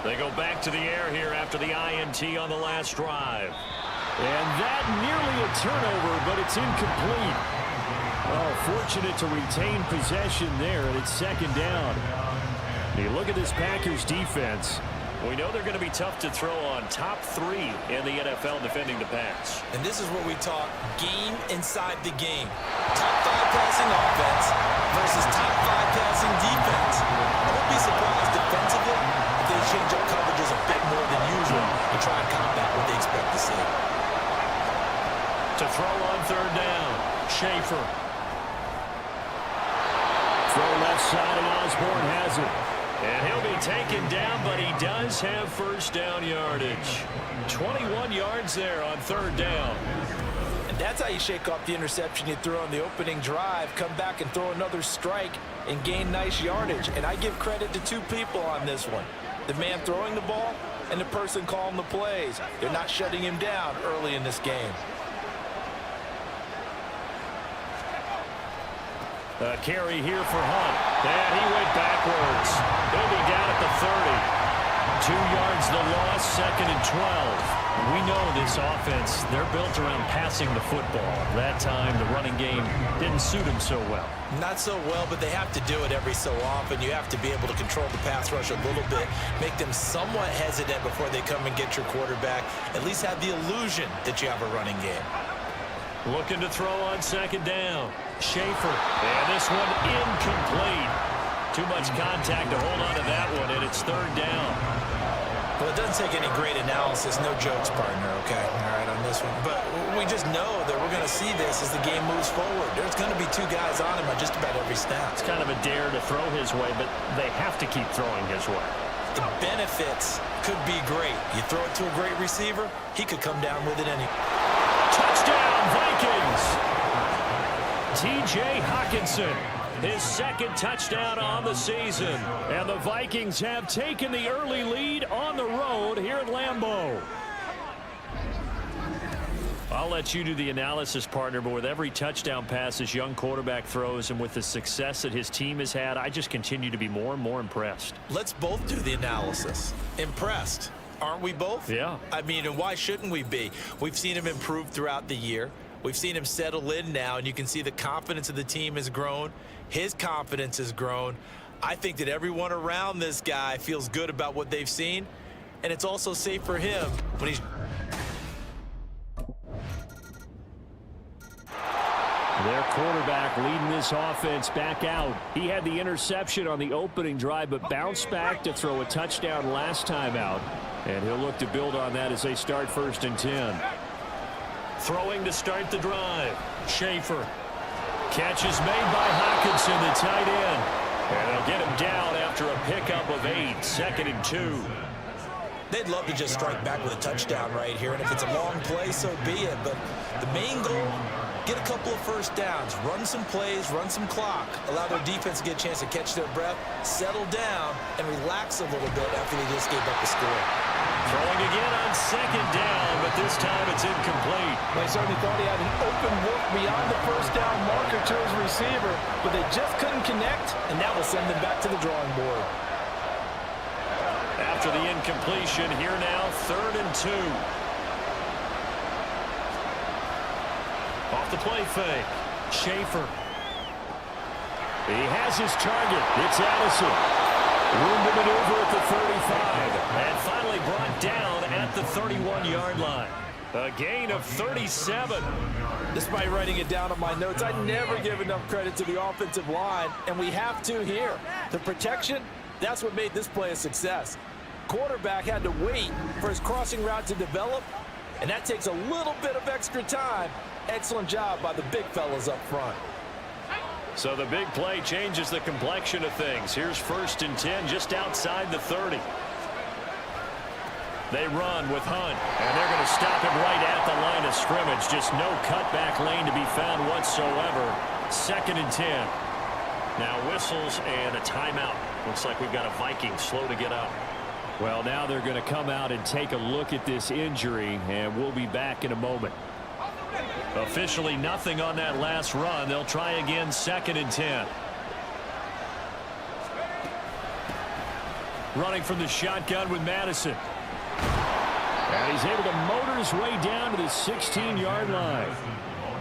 They go back to the air here after the INT on the last drive. And that nearly a turnover, but it's incomplete. Oh, fortunate to retain possession there, and it's 2nd down. You look at this Packers defense. We know they're going to be tough to throw on. Top 3 in the NFL defending the pass. And this is what we talk game inside the game. Top 5 passing offense versus top 5 passing defense. I won't be surprised defensively if they change up coverages a bit more than usual to try and combat what they expect to see. To throw on 3rd down, Schaefer. Throw left side, and Osborne has it. And he'll be taken down, but he does have first down yardage. 21 yards there on 3rd down. And that's how you shake off the interception you threw on the opening drive, come back and throw another strike and gain nice yardage. And I give credit to 2 people on this one. The man throwing the ball and the person calling the plays. They're not shutting him down early in this game. A carry here for Hunt. And he went backwards. He'll be down at the 30. 2 yards the loss, 2nd and 12. We know this offense, they're built around passing the football. That time, the running game didn't suit him so well. Not so well, but they have to do it every so often. You have to be able to control the pass rush a little bit, make them somewhat hesitant before they come and get your quarterback. At least have the illusion that you have a running game. Looking to throw on 2nd down. Schaefer. And this one incomplete. Too much contact to hold on to that one, and it's 3rd down. Well, it doesn't take any great analysis. No jokes, partner, okay? All right, on this one. But we just know that we're going to see this as the game moves forward. There's going to be 2 guys on him on just about every snap. It's kind of a dare to throw his way, but they have to keep throwing his way. The benefits could be great. You throw it to a great receiver, he could come down with it any. Touchdown, Vikings! T.J. Hockenson, his 2nd touchdown on the season. And the Vikings have taken the early lead on the road here at Lambeau. I'll let you do the analysis, partner, but with every touchdown pass this young quarterback throws and with the success that his team has had, I just continue to be more and more impressed. Let's both do the analysis. Impressed. Aren't we both? Yeah. I mean, and why shouldn't we be? We've seen him improve throughout the year. We've seen him settle in now, and you can see the confidence of the team has grown. His confidence has grown. I think that everyone around this guy feels good about what they've seen, and it's also safe for him when he's... Their quarterback leading this offense back out. He had the interception on the opening drive, but bounced back to throw a touchdown last time out. And he'll look to build on that as they start 1st and 10. Throwing to start the drive. Schaefer. Catch is made by Hockenson, the tight end. And they'll get him down after a pickup of 8, 2nd and 2. They'd love to just strike back with a touchdown right here, and if it's a long play, so be it. But the main goal, get a couple of first downs, run some plays, run some clock, allow their defense to get a chance to catch their breath, settle down, and relax a little bit after they just gave up the score. Throwing again on 2nd down, but this time it's incomplete. They certainly thought he had an open look beyond the first down marker to his receiver, but they just couldn't connect, and that will send them back to the drawing board. After the incompletion, here now, 3rd and 2. Off the play fake. Schaefer. He has his target. It's Addison. Room to maneuver at the 35. And finally brought down at the 31-yard line. A gain of 37. Despite writing it down on my notes, I never give enough credit to the offensive line, and we have to here. The protection, that's what made this play a success. Quarterback had to wait for his crossing route to develop, and that takes a little bit of extra time. Excellent job by the big fellas up front. So the big play changes the complexion of things. Here's 1st and 10 just outside the 30. They run with Hunt, and they're going to stop him right at the line of scrimmage. Just no cutback lane to be found whatsoever. 2nd and 10. Now whistles and a timeout. Looks like we've got a Viking slow to get up. Well, now they're going to come out and take a look at this injury, and we'll be back in a moment. Officially nothing on that last run. They'll try again, 2nd and 10. Running from the shotgun with Madison. And he's able to motor his way down to the 16-yard line.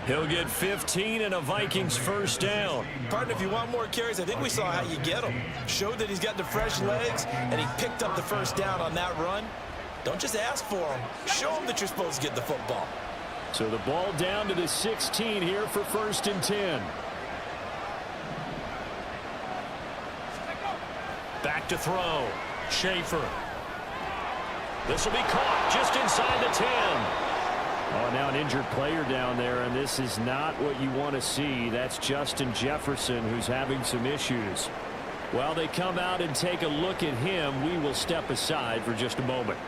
He'll get 15 and a Vikings 1st down. Partner, if you want more carries, I think we saw how you get them. Showed that he's got the fresh legs, and he picked up the 1st down on that run. Don't just ask for him. Show him that you're supposed to get the football. So the ball down to the 16 here for 1st and 10. Back to throw. Schaefer. This will be caught just inside the 10. Oh, now an injured player down there, and this is not what you want to see. That's Justin Jefferson, who's having some issues. While they come out and take a look at him, we will step aside for just a moment.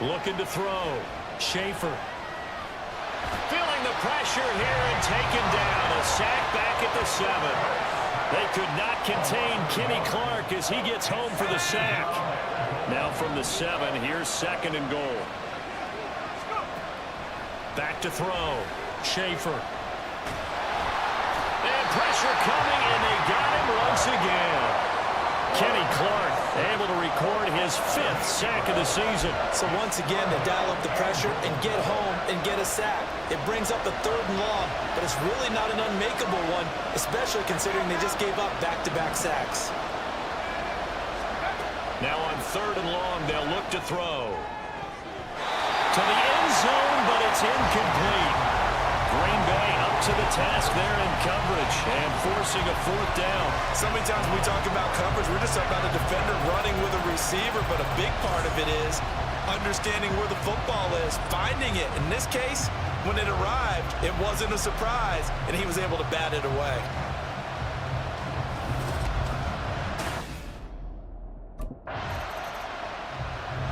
Looking to throw. Schaefer. Feeling the pressure here and taken down. A sack back at the 7. They could not contain Kenny Clark as he gets home for the sack. Now from the 7, here's 2nd and goal. Back to throw. Schaefer. And pressure coming, and they got him once again. Kenny Clark able to record his 5th sack of the season. So once again, they dial up the pressure and get home and get a sack. It brings up a 3rd and long, but it's really not an unmakeable one, especially considering they just gave up back-to-back sacks. Now on 3rd and long, they'll look to throw. To the end zone, but it's incomplete. Green Bay up to the task there in coverage and forcing a 4th down. So many times when we talk about coverage, we're just talking about a defender running with a receiver, but a big part of it is understanding where the football is, finding it. In this case, when it arrived, it wasn't a surprise, and he was able to bat it away.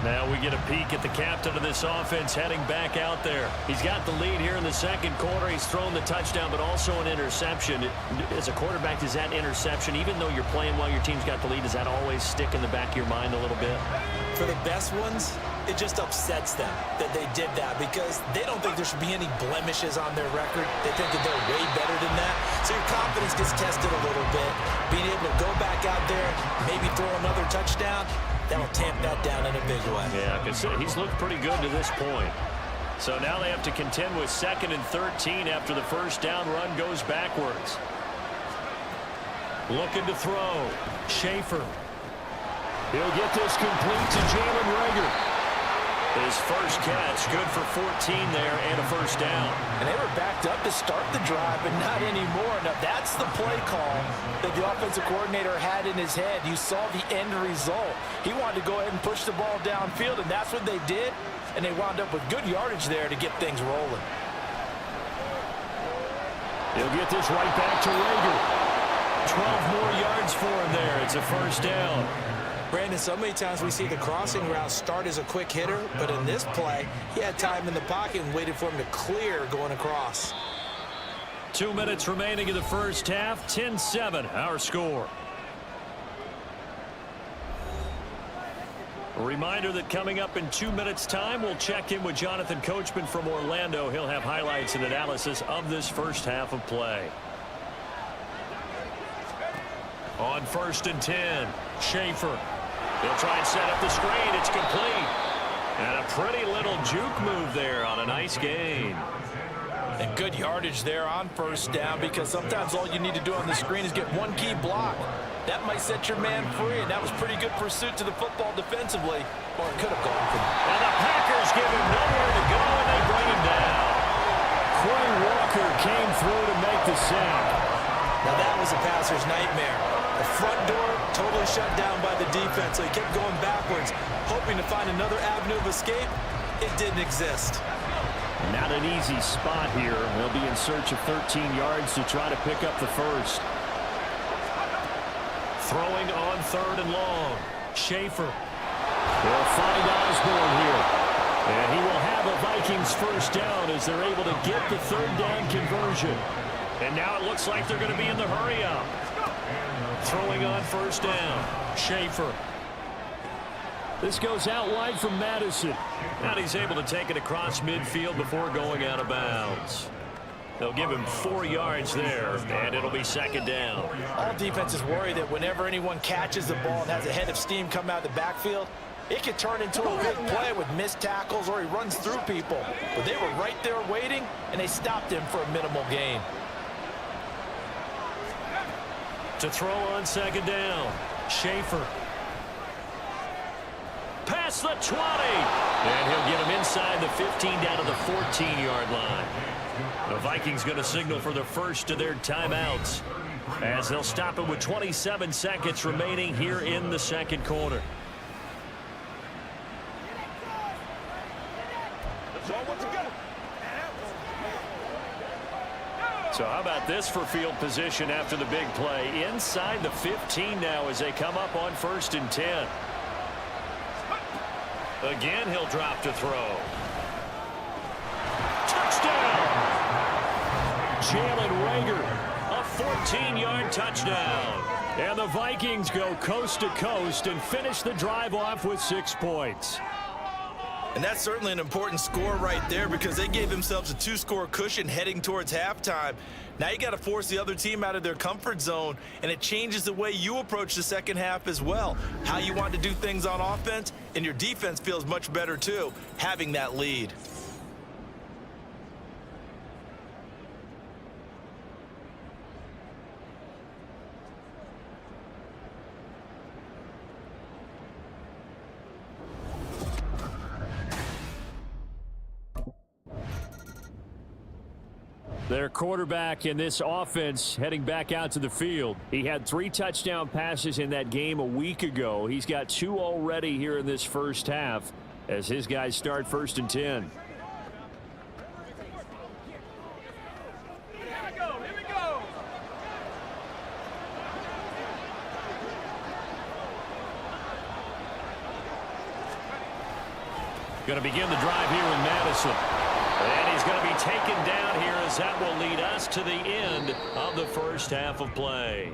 Now we get a peek at the captain of this offense heading back out there. He's got the lead here in the second quarter. He's thrown the touchdown, but also an interception. As a quarterback, does that interception, even though you're playing while your team's got the lead, does that always stick in the back of your mind a little bit? For the best ones, it just upsets them that they did that because they don't think there should be any blemishes on their record. They think that they're way better than that. So your confidence gets tested a little bit. Being able to go back out there, maybe throw another touchdown, that will tamp that down in a big way. Yeah, because he's looked pretty good to this point. So now they have to contend with 2nd and 13 after the first down run goes backwards. Looking to throw. Schaefer. He'll get this complete to Jalen Reagor. His first catch, good for 14 there and a first down. And they were backed up to start the drive, but not anymore. Now, that's the play call that the offensive coordinator had in his head. You saw the end result. He wanted to go ahead and push the ball downfield, and that's what they did. And they wound up with good yardage there to get things rolling. He'll get this right back to Reagor. 12 more yards for him there. It's a first down. Brandon, so many times we see the crossing route start as a quick hitter, but in this play, he had time in the pocket and waited for him to clear going across. 2 minutes remaining in the first half. 10-7, our score. A reminder that coming up in 2 minutes' time, we'll check in with Jonathan Coachman from Orlando. He'll have highlights and analysis of this first half of play. On 1st and 10, Schaefer. He'll try and set up the screen. It's complete. And a pretty little juke move there on a nice gain. And good yardage there on first down because sometimes all you need to do on the screen is get one key block. That might set your man free, and that was pretty good pursuit to the football defensively, or it could have gone from. And the Packers give him nowhere to go, and they bring him down. Quay Walker came through to make the sack. Now that was a passer's nightmare. The front door totally shut down by the defense, so he kept going backwards, hoping to find another avenue of escape. It didn't exist. Not an easy spot here. They'll be in search of 13 yards to try to pick up the first. Throwing on 3rd and long. Schaefer. They'll find Osborne here. And he will have a Vikings first down as they're able to get the 3rd down conversion. And now it looks like they're going to be in the hurry-up. Throwing on 1st down. Schaefer. This goes out wide from Madison. And he's able to take it across midfield before going out of bounds. They'll give him 4 yards there, and it'll be 2nd down. All defenses worry that whenever anyone catches the ball and has a head of steam come out of the backfield, it could turn into a big play with missed tackles or he runs through people. But they were right there waiting, and they stopped him for a minimal gain. To throw on 2nd down, Schaefer. Past the 20. And he'll get him inside the 15 down to the 14-yard line. The Vikings going to signal for the first of their timeouts as they'll stop it with 27 seconds remaining here in the second quarter. So how about this for field position after the big play? Inside the 15 now as they come up on 1st and 10. Again, he'll drop to throw. Touchdown! Jalen Reagor, a 14-yard touchdown. And the Vikings go coast to coast and finish the drive off with 6 points. And that's certainly an important score right there because they gave themselves a 2-score cushion heading towards halftime. Now you got to force the other team out of their comfort zone, and it changes the way you approach the second half as well. How you want to do things on offense, and your defense feels much better too, having that lead. Their quarterback in this offense heading back out to the field. He had 3 touchdown passes in that game a week ago. He's got 2 already here in this first half as his guys start 1st and 10. Going to begin the drive here in Madison. And he's going to be taken down here as that will lead us to the end of the first half of play.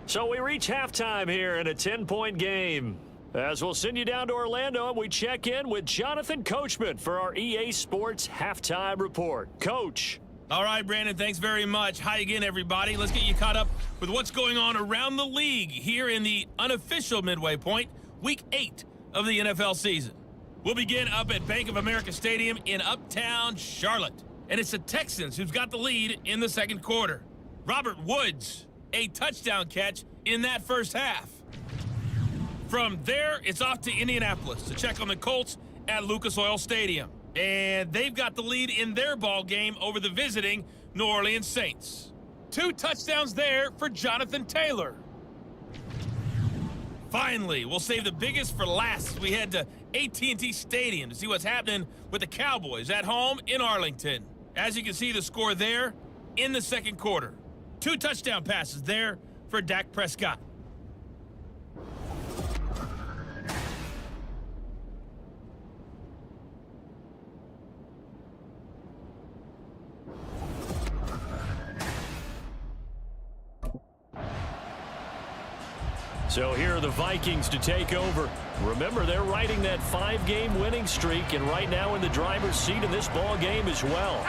So we reach halftime here in a 10-point game. As we'll send you down to Orlando, and we check in with Jonathan Coachman for our EA Sports Halftime Report. Coach. All right, Brandon, thanks very much. Hi again, everybody. Let's get you caught up with what's going on around the league here in the unofficial midway point, Week 8 of the NFL season. We'll begin up at Bank of America Stadium in Uptown Charlotte. And it's the Texans who's got the lead in the second quarter. Robert Woods, a touchdown catch in that first half. From there, it's off to Indianapolis to check on the Colts at Lucas Oil Stadium. And they've got the lead in their ball game over the visiting New Orleans Saints. 2 touchdowns there for Jonathan Taylor. Finally, we'll save the biggest for last as we head to AT&T Stadium to see what's happening with the Cowboys at home in Arlington. As you can see, the score there in the second quarter. 2 touchdown passes there for Dak Prescott. So here are the Vikings to take over. Remember, they're riding that 5-game winning streak, and right now in the driver's seat in this ball game as well.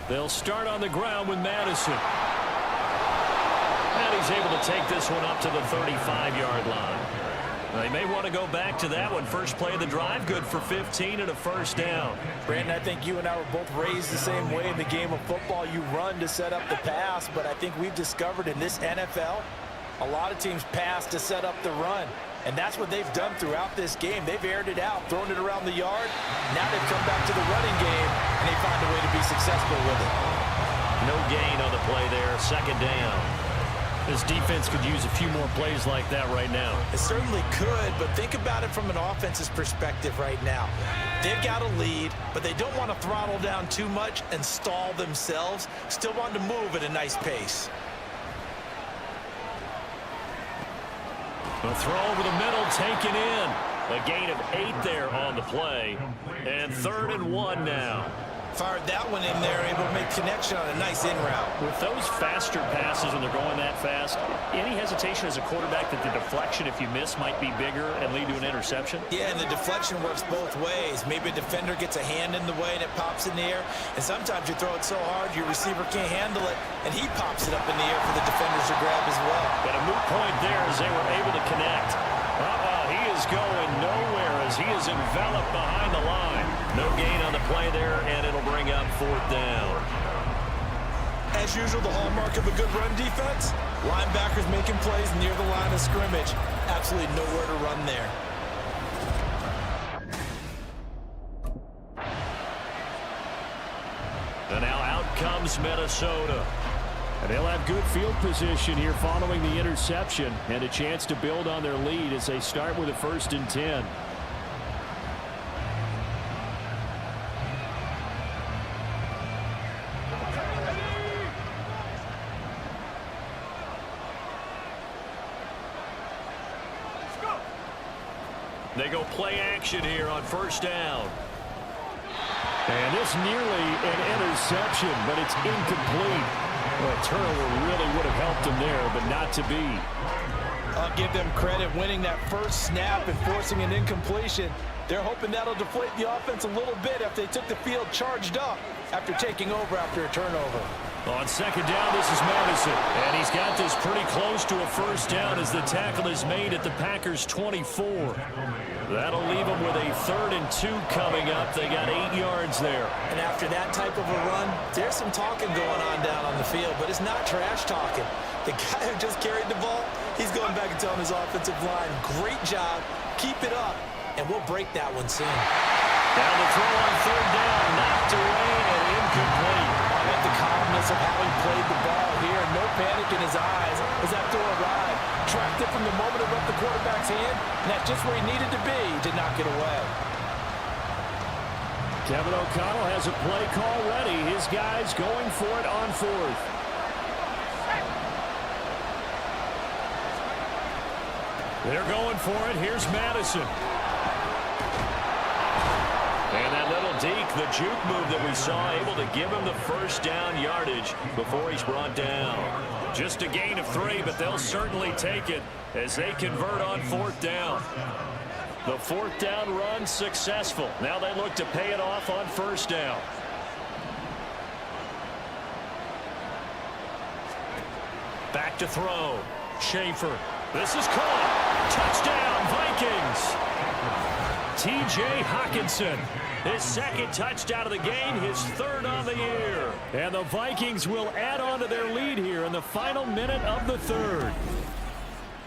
They'll start on the ground with Madison. And he's able to take this one up to the 35-yard line. They may want to go back to that one. First play of the drive, good for 15 and a first down. Brandon, I think you and I were both raised the same way in the game of football. You run to set up the pass, but I think we've discovered in this NFL, a lot of teams pass to set up the run. And that's what they've done throughout this game. They've aired it out, thrown it around the yard. Now they've come back to the running game, and they find a way to be successful with it. No gain on the play there, second down. This defense could use a few more plays like that right now. It certainly could, but think about it from an offense's perspective right now. They've got a lead, but they don't want to throttle down too much and stall themselves. Still want to move at a nice pace. A throw over the middle, taken in. A gain of 8 there on the play. And 3rd and 1 now. Fired that one in there, able to make connection on a nice in route. With those faster passes when they're going that fast, any hesitation as a quarterback that the deflection, if you miss, might be bigger and lead to an interception? Yeah, and the deflection works both ways. Maybe a defender gets a hand in the way and it pops in the air, and sometimes you throw it so hard your receiver can't handle it, and he pops it up in the air for the defenders to grab as well. But a moot point there as they were able to connect. He is going nowhere as he is enveloped behind the line. No gain on the play there, and it'll bring up 4th down. As usual, the hallmark of a good run defense, linebackers making plays near the line of scrimmage. Absolutely nowhere to run there. And now out comes Minnesota. And they'll have good field position here following the interception and a chance to build on their lead as they start with a 1st and 10. They go play action here on 1st down. And it's nearly an interception, but it's incomplete. Well, a turnover really would have helped them there, but not to be. I'll give them credit winning that first snap and forcing an incompletion. They're hoping that'll deflate the offense a little bit after they took the field charged up after taking over after a turnover. On 2nd down, this is Madison. And he's got this pretty close to a 1st down as the tackle is made at the Packers' 24. That'll leave them with a 3rd and 2 coming up. They got 8 yards there. And after that type of a run, there's some talking going on down on the field, but it's not trash talking. The guy who just carried the ball, he's going back and telling his offensive line, great job, keep it up, and we'll break that one soon. Down the throw on 3rd down, knocked away and incomplete. I like the calmness of how he played the ball here. No panic in his eyes as that throw arrived. Tracked it from the moment it left the quarterback's hand, and that's just where he needed to be to knock it away. Kevin O'Connell has a play call ready. His guys going for it on 4th. They're going for it. Here's Madison. And that little deke, the juke move that we saw, able to give him the first down yardage before he's brought down. Just a gain of 3, but they'll certainly take it as they convert on 4th down. The 4th down run successful. Now they look to pay it off on 1st down. Back to throw. Schaefer. This is caught. Touchdown, Vikings. T.J. Hockenson. His 2nd touchdown of the game, his 3rd on the year. And the Vikings will add on to their lead here in the final minute of the 3rd.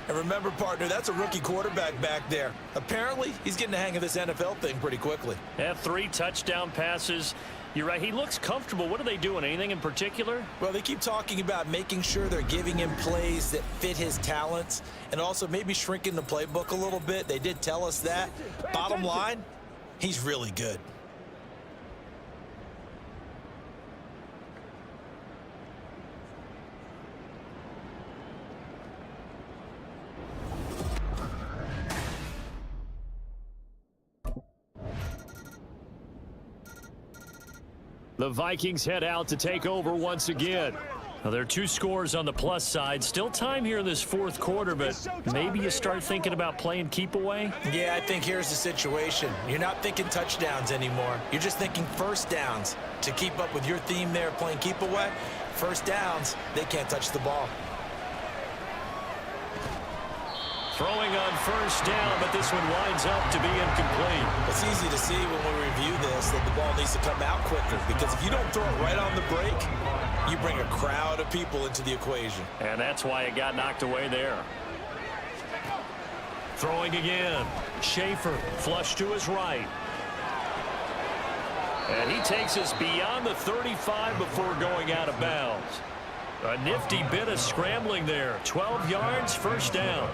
And remember, partner, that's a rookie quarterback back there. Apparently, he's getting the hang of this NFL thing pretty quickly. Have 3 touchdown passes. You're right. He looks comfortable. What are they doing? Anything in particular? Well, they keep talking about making sure they're giving him plays that fit his talents and also maybe shrinking the playbook a little bit. They did tell us that. Bottom line, he's really good. The Vikings head out to take over once again. Now, there are 2 scores on the plus side. Still time here in this 4th quarter, but maybe you start thinking about playing keep away? Yeah, I think here's the situation. You're not thinking touchdowns anymore. You're just thinking first downs. To keep up with your theme there, playing keep away, first downs, they can't touch the ball. Throwing on 1st down, but this one winds up to be incomplete. It's easy to see when we review this that the ball needs to come out quicker, because if you don't throw it right on the break, you bring a crowd of people into the equation. And that's why it got knocked away there. Throwing again. Schaefer flush to his right. And he takes us beyond the 35 before going out of bounds. A nifty bit of scrambling there. 12 yards, 1st down.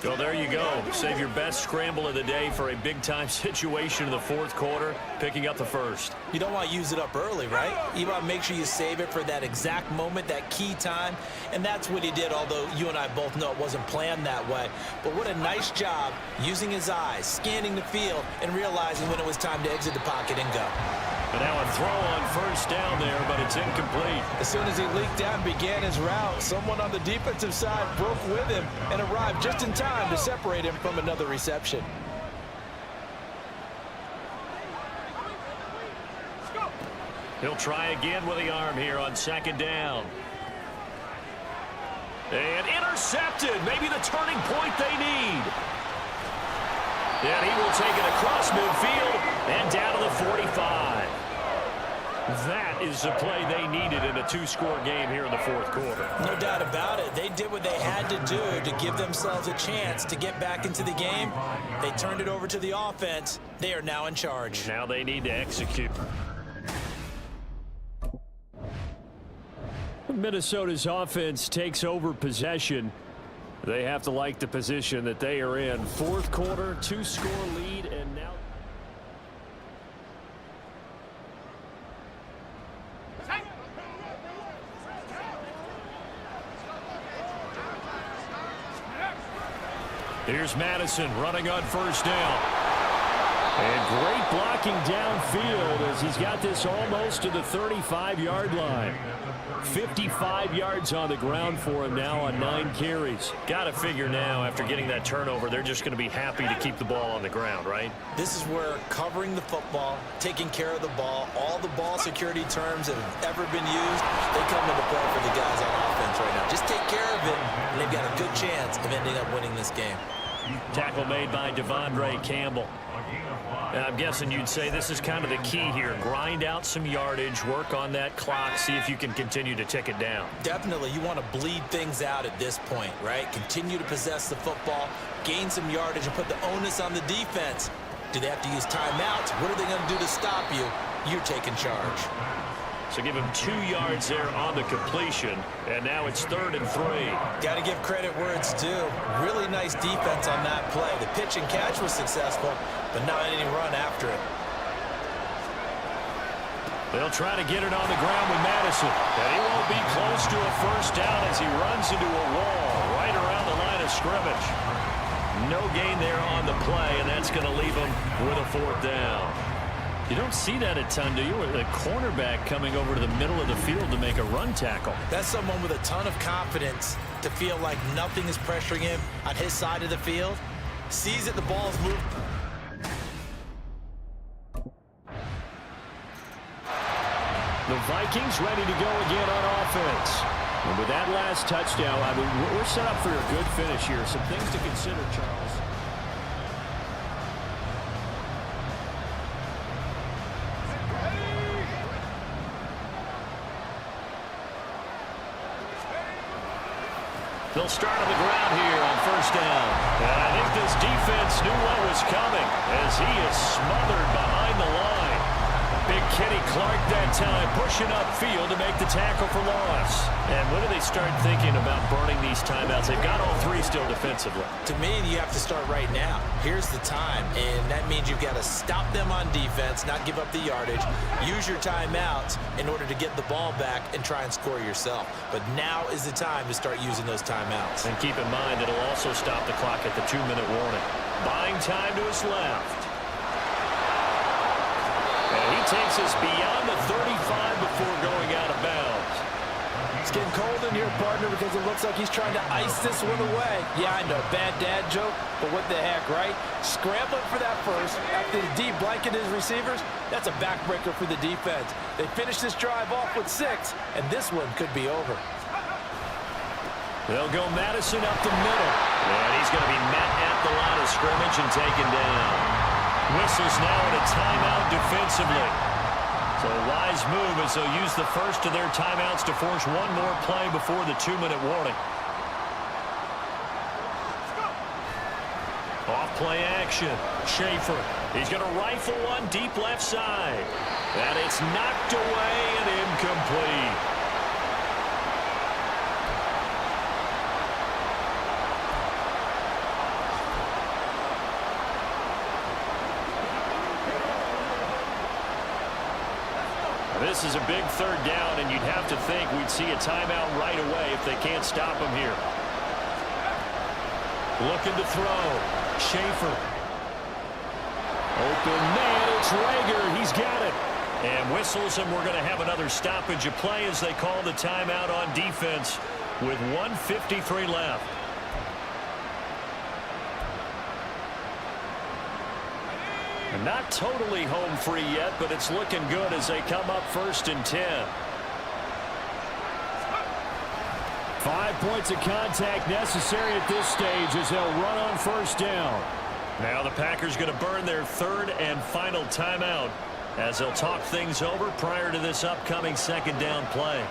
So there you go. Save your best scramble of the day for a big-time situation in the 4th quarter, picking up the 1st. You don't want to use it up early, right? You want to make sure you save it for that exact moment, that key time. And that's what he did, although you and I both know it wasn't planned that way. But what a nice job using his eyes, scanning the field, and realizing when it was time to exit the pocket and go. And now a throw on 1st down there, but it's incomplete. As soon as he leaked out and began his route, someone on the defensive side broke with him and arrived just in time to separate him from another reception. He'll try again with the arm here on 2nd down. And intercepted. Maybe the turning point they need. And he will take it across midfield and down to the 45. That is the play they needed in a 2-score game here in the 4th quarter. No doubt about it. They did what they had to do to give themselves a chance to get back into the game. They turned it over to the offense. They are now in charge. Now they need to execute. Minnesota's offense takes over possession. They have to like the position that they are in. 4th quarter, 2-score lead, and now... Here's Madison running on 1st down. And great blocking downfield as he's got this almost to the 35-yard line. 55 yards on the ground for him now on 9 carries. Got to figure now, after getting that turnover, they're just going to be happy to keep the ball on the ground, right? This is where covering the football, taking care of the ball, all the ball security terms that have ever been used, they come into play for the guys on offense right now. Just take care of it, and they've got a good chance of ending up winning this game. Tackle made by Devondre Campbell. And I'm guessing you'd say this is kind of the key here. Grind out some yardage, work on that clock, see if you can continue to tick it down. Definitely. You want to bleed things out at this point, right? Continue to possess the football, gain some yardage, and put the onus on the defense. Do they have to use timeouts? What are they going to do to stop you? You're taking charge. So give him 2 yards there on the completion, and now it's 3rd and 3. Got to give credit where it's due. Really nice defense on that play. The pitch and catch was successful, but not any run after it. They'll try to get it on the ground with Madison, and he won't be close to a 1st down as he runs into a wall right around the line of scrimmage. No gain there on the play, and that's going to leave them with a 4th down. You don't see that a ton, do you? With a cornerback coming over to the middle of the field to make a run tackle. That's someone with a ton of confidence to feel like nothing is pressuring him on his side of the field. Sees that the ball's moved. The Vikings ready to go again on offense. And with that last touchdown, I mean, we're set up for a good finish here. Some things to consider, Charles. They'll start on the ground here on 1st down. And I think this defense knew what was coming as he is smothered behind the line. Big Kenny Clark that time pushing upfield to make the tackle for loss. And when do they start thinking about burning these timeouts? They've got all 3 still defensively. To me, you have to start right now. Here's the time, and that means you've got to stop them on defense, not give up the yardage, use your timeouts in order to get the ball back and try and score yourself. But now is the time to start using those timeouts. And keep in mind, it'll also stop the clock at the 2-minute warning. Buying time to his left. And he takes us beyond the 35 before going out of bounds. It's getting cold in here, partner, because it looks like he's trying to ice this one away. Yeah, I know, bad dad joke, but what the heck, right? Scrambling for that first after the D blanket his receivers. That's a backbreaker for the defense. They finish this drive off with 6, and this one could be over. They'll go Madison up the middle. And he's going to be met at the line of scrimmage and taken down. Whistles now in a timeout defensively. So a wise move as they'll use the first of their timeouts to force one more play before the 2-minute warning. Off play action. Schaefer. He's going to rifle one deep left side. And it's knocked away and incomplete. This is a big 3rd down, and you'd have to think we'd see a timeout right away if they can't stop him here. Looking to throw. Schaefer. Open man, it's Rager. He's got it. And whistles, and we're going to have another stoppage of play as they call the timeout on defense with 1:53 left. Not totally home free yet, but it's looking good as they come up 1st and 10. 5 points of contact necessary at this stage as they'll run on 1st down. Now the Packers going to burn their 3rd and final timeout as they'll talk things over prior to this upcoming 2nd down play.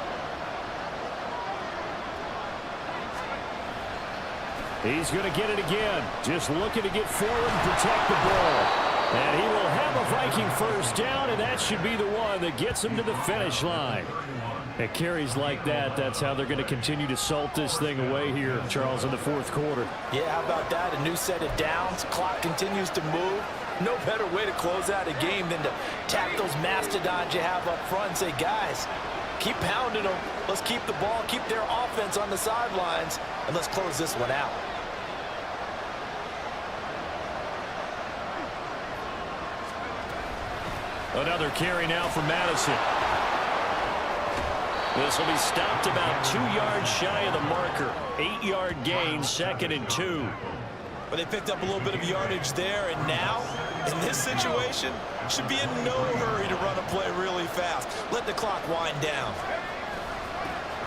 He's going to get it again. Just looking to get forward and protect the ball. And he will have a Viking 1st down, and that should be the one that gets him to the finish line. It carries like that. That's how they're going to continue to salt this thing away here, Charles, in the 4th quarter. Yeah, how about that? A new set of downs. Clock continues to move. No better way to close out a game than to tap those mastodons you have up front and say, guys, keep pounding them. Let's keep the ball, keep their offense on the sidelines, and let's close this one out. Another carry now for Madison. This will be stopped about 2 yards shy of the marker. 8-yard gain, 2nd and 2. But they picked up a little bit of yardage there, and now, in this situation, should be in no hurry to run a play really fast. Let the clock wind down.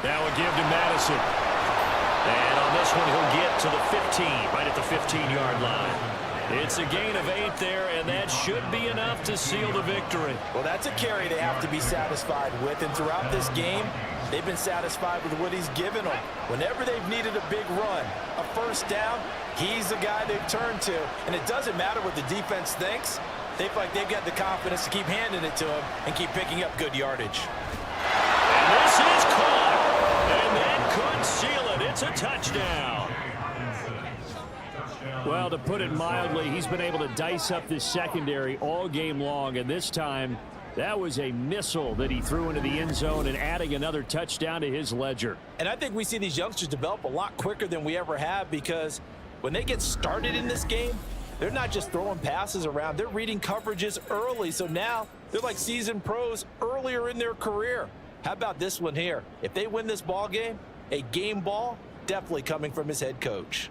Now a give to Madison. And on this one, he'll get to the 15, right at the 15-yard line. It's a gain of 8 there, and that should be enough to seal the victory. Well, that's a carry they have to be satisfied with, and throughout this game, they've been satisfied with what he's given them. Whenever they've needed a big run, a 1st down, he's the guy they've turned to. And it doesn't matter what the defense thinks. They feel like they've got the confidence to keep handing it to him and keep picking up good yardage. And this is caught, and that could seal it. It's a touchdown. Well, to put it mildly, he's been able to dice up this secondary all game long, and this time that was a missile that he threw into the end zone and adding another touchdown to his ledger. And I think we see these youngsters develop a lot quicker than we ever have because When they get started in this game, they're not just throwing passes around. They're reading coverages early. So now they're like seasoned pros earlier in their career. How about this one here? If they win this ball game, a game ball definitely coming from his head coach.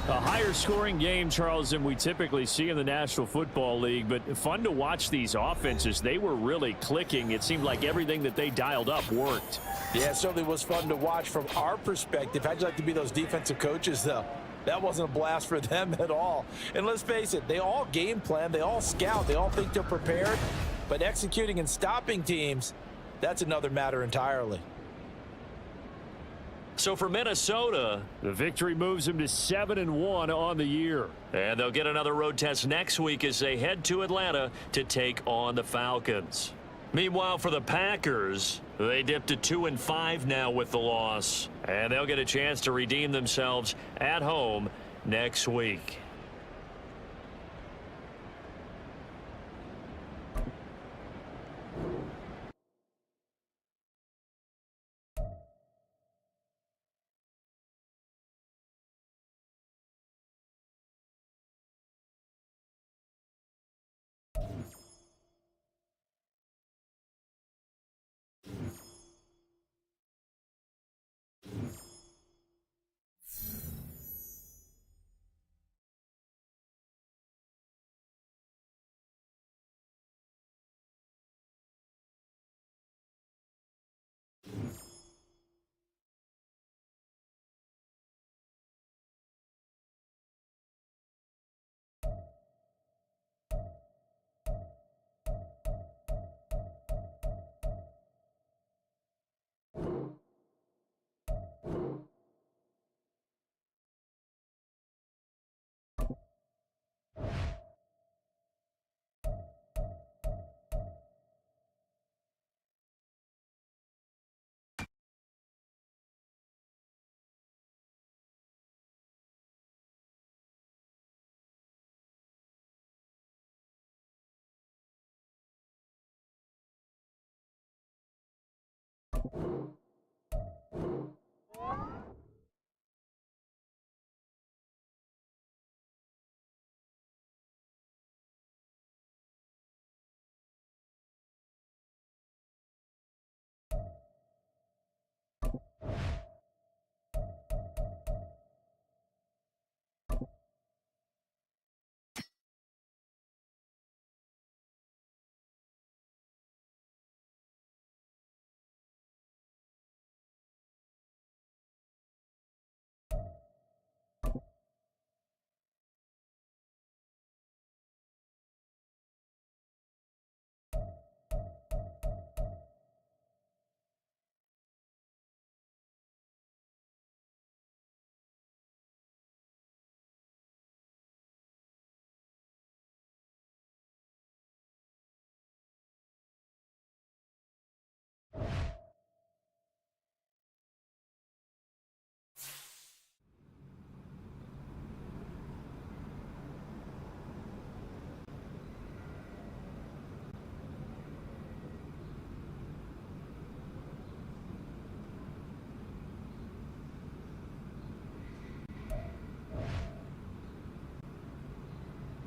A higher scoring game, Charles, than we typically see in the National Football League, but fun to watch these offenses. They were really clicking. It seemed like everything that they dialed up worked. Yeah, it certainly was fun to watch from our perspective. How'd you like to be those defensive coaches, though? That wasn't a blast for them at all. And let's face it, they all game plan, they all scout, they all think they're prepared, but executing and stopping teams, that's another matter entirely. So for Minnesota, The victory moves them to 7-1 on the year. and they'll get another road test next week as they head to Atlanta to take on the Falcons. Meanwhile, for the Packers, they dipped to 2-5 now with the loss, and they'll get a chance to redeem themselves at home next week.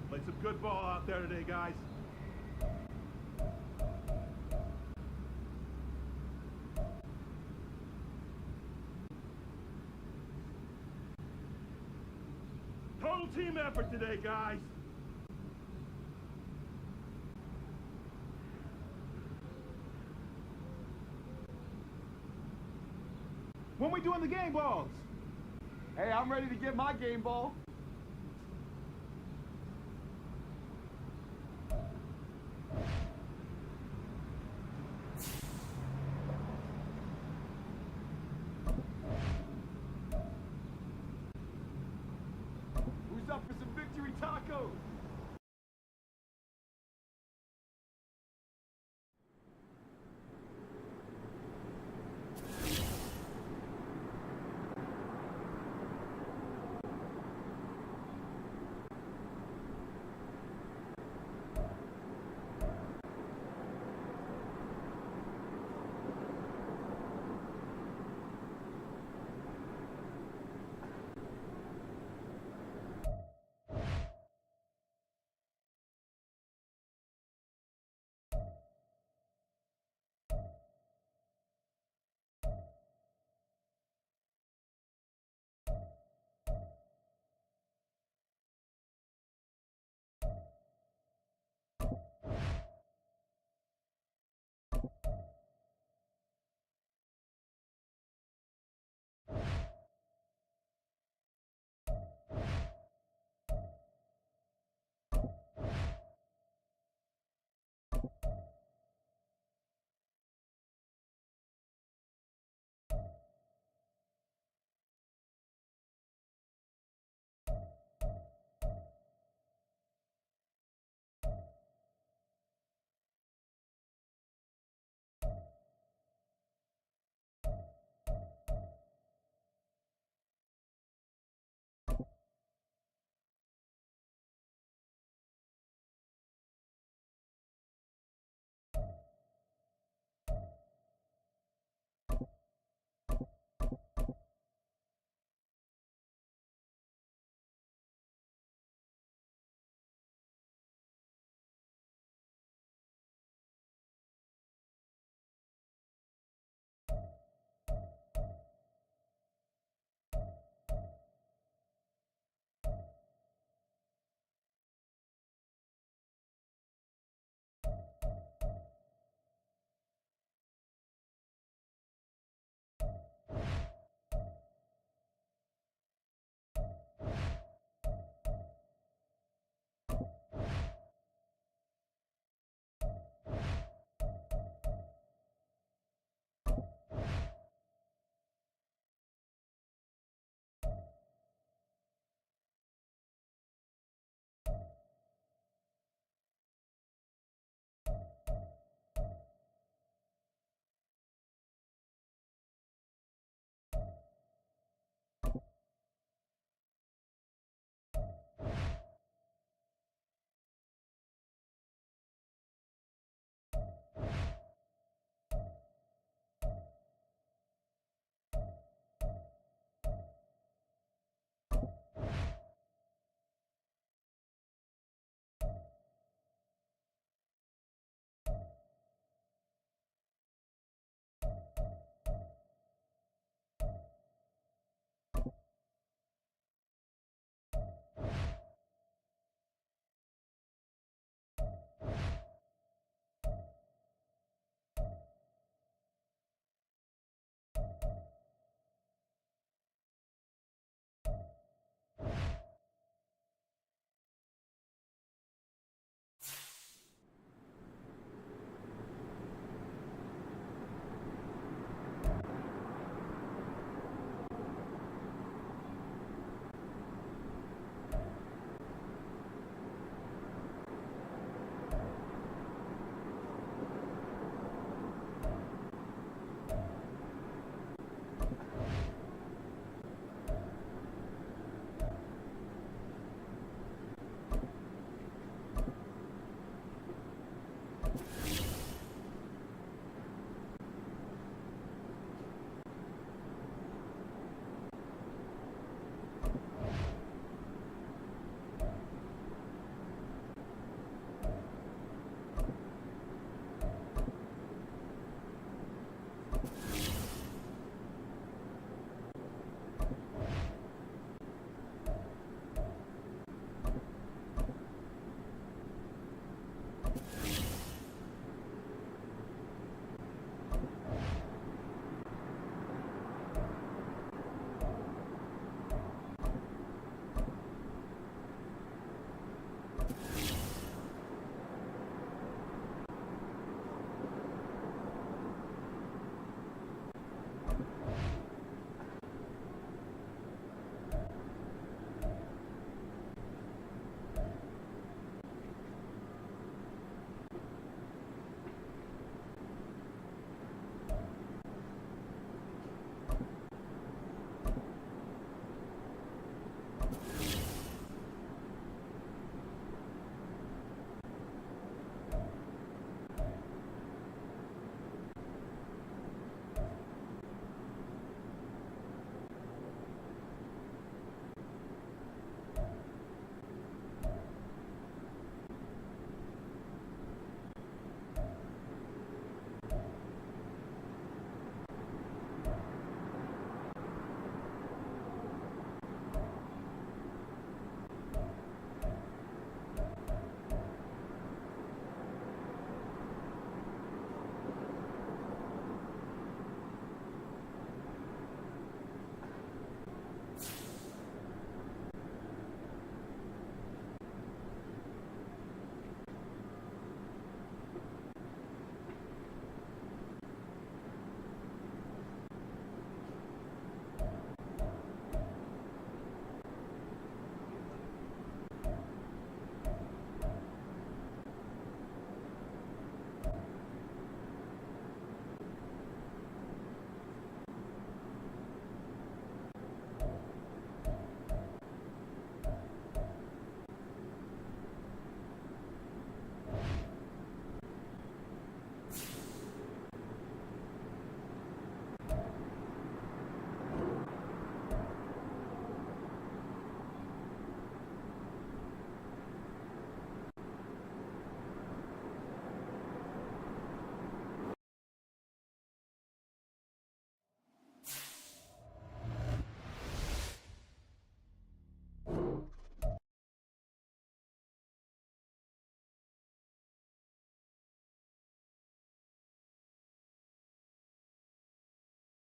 Played some good ball out there today, guys. Total team effort today, guys. When we doing the game balls? Hey, I'm ready to get my game ball.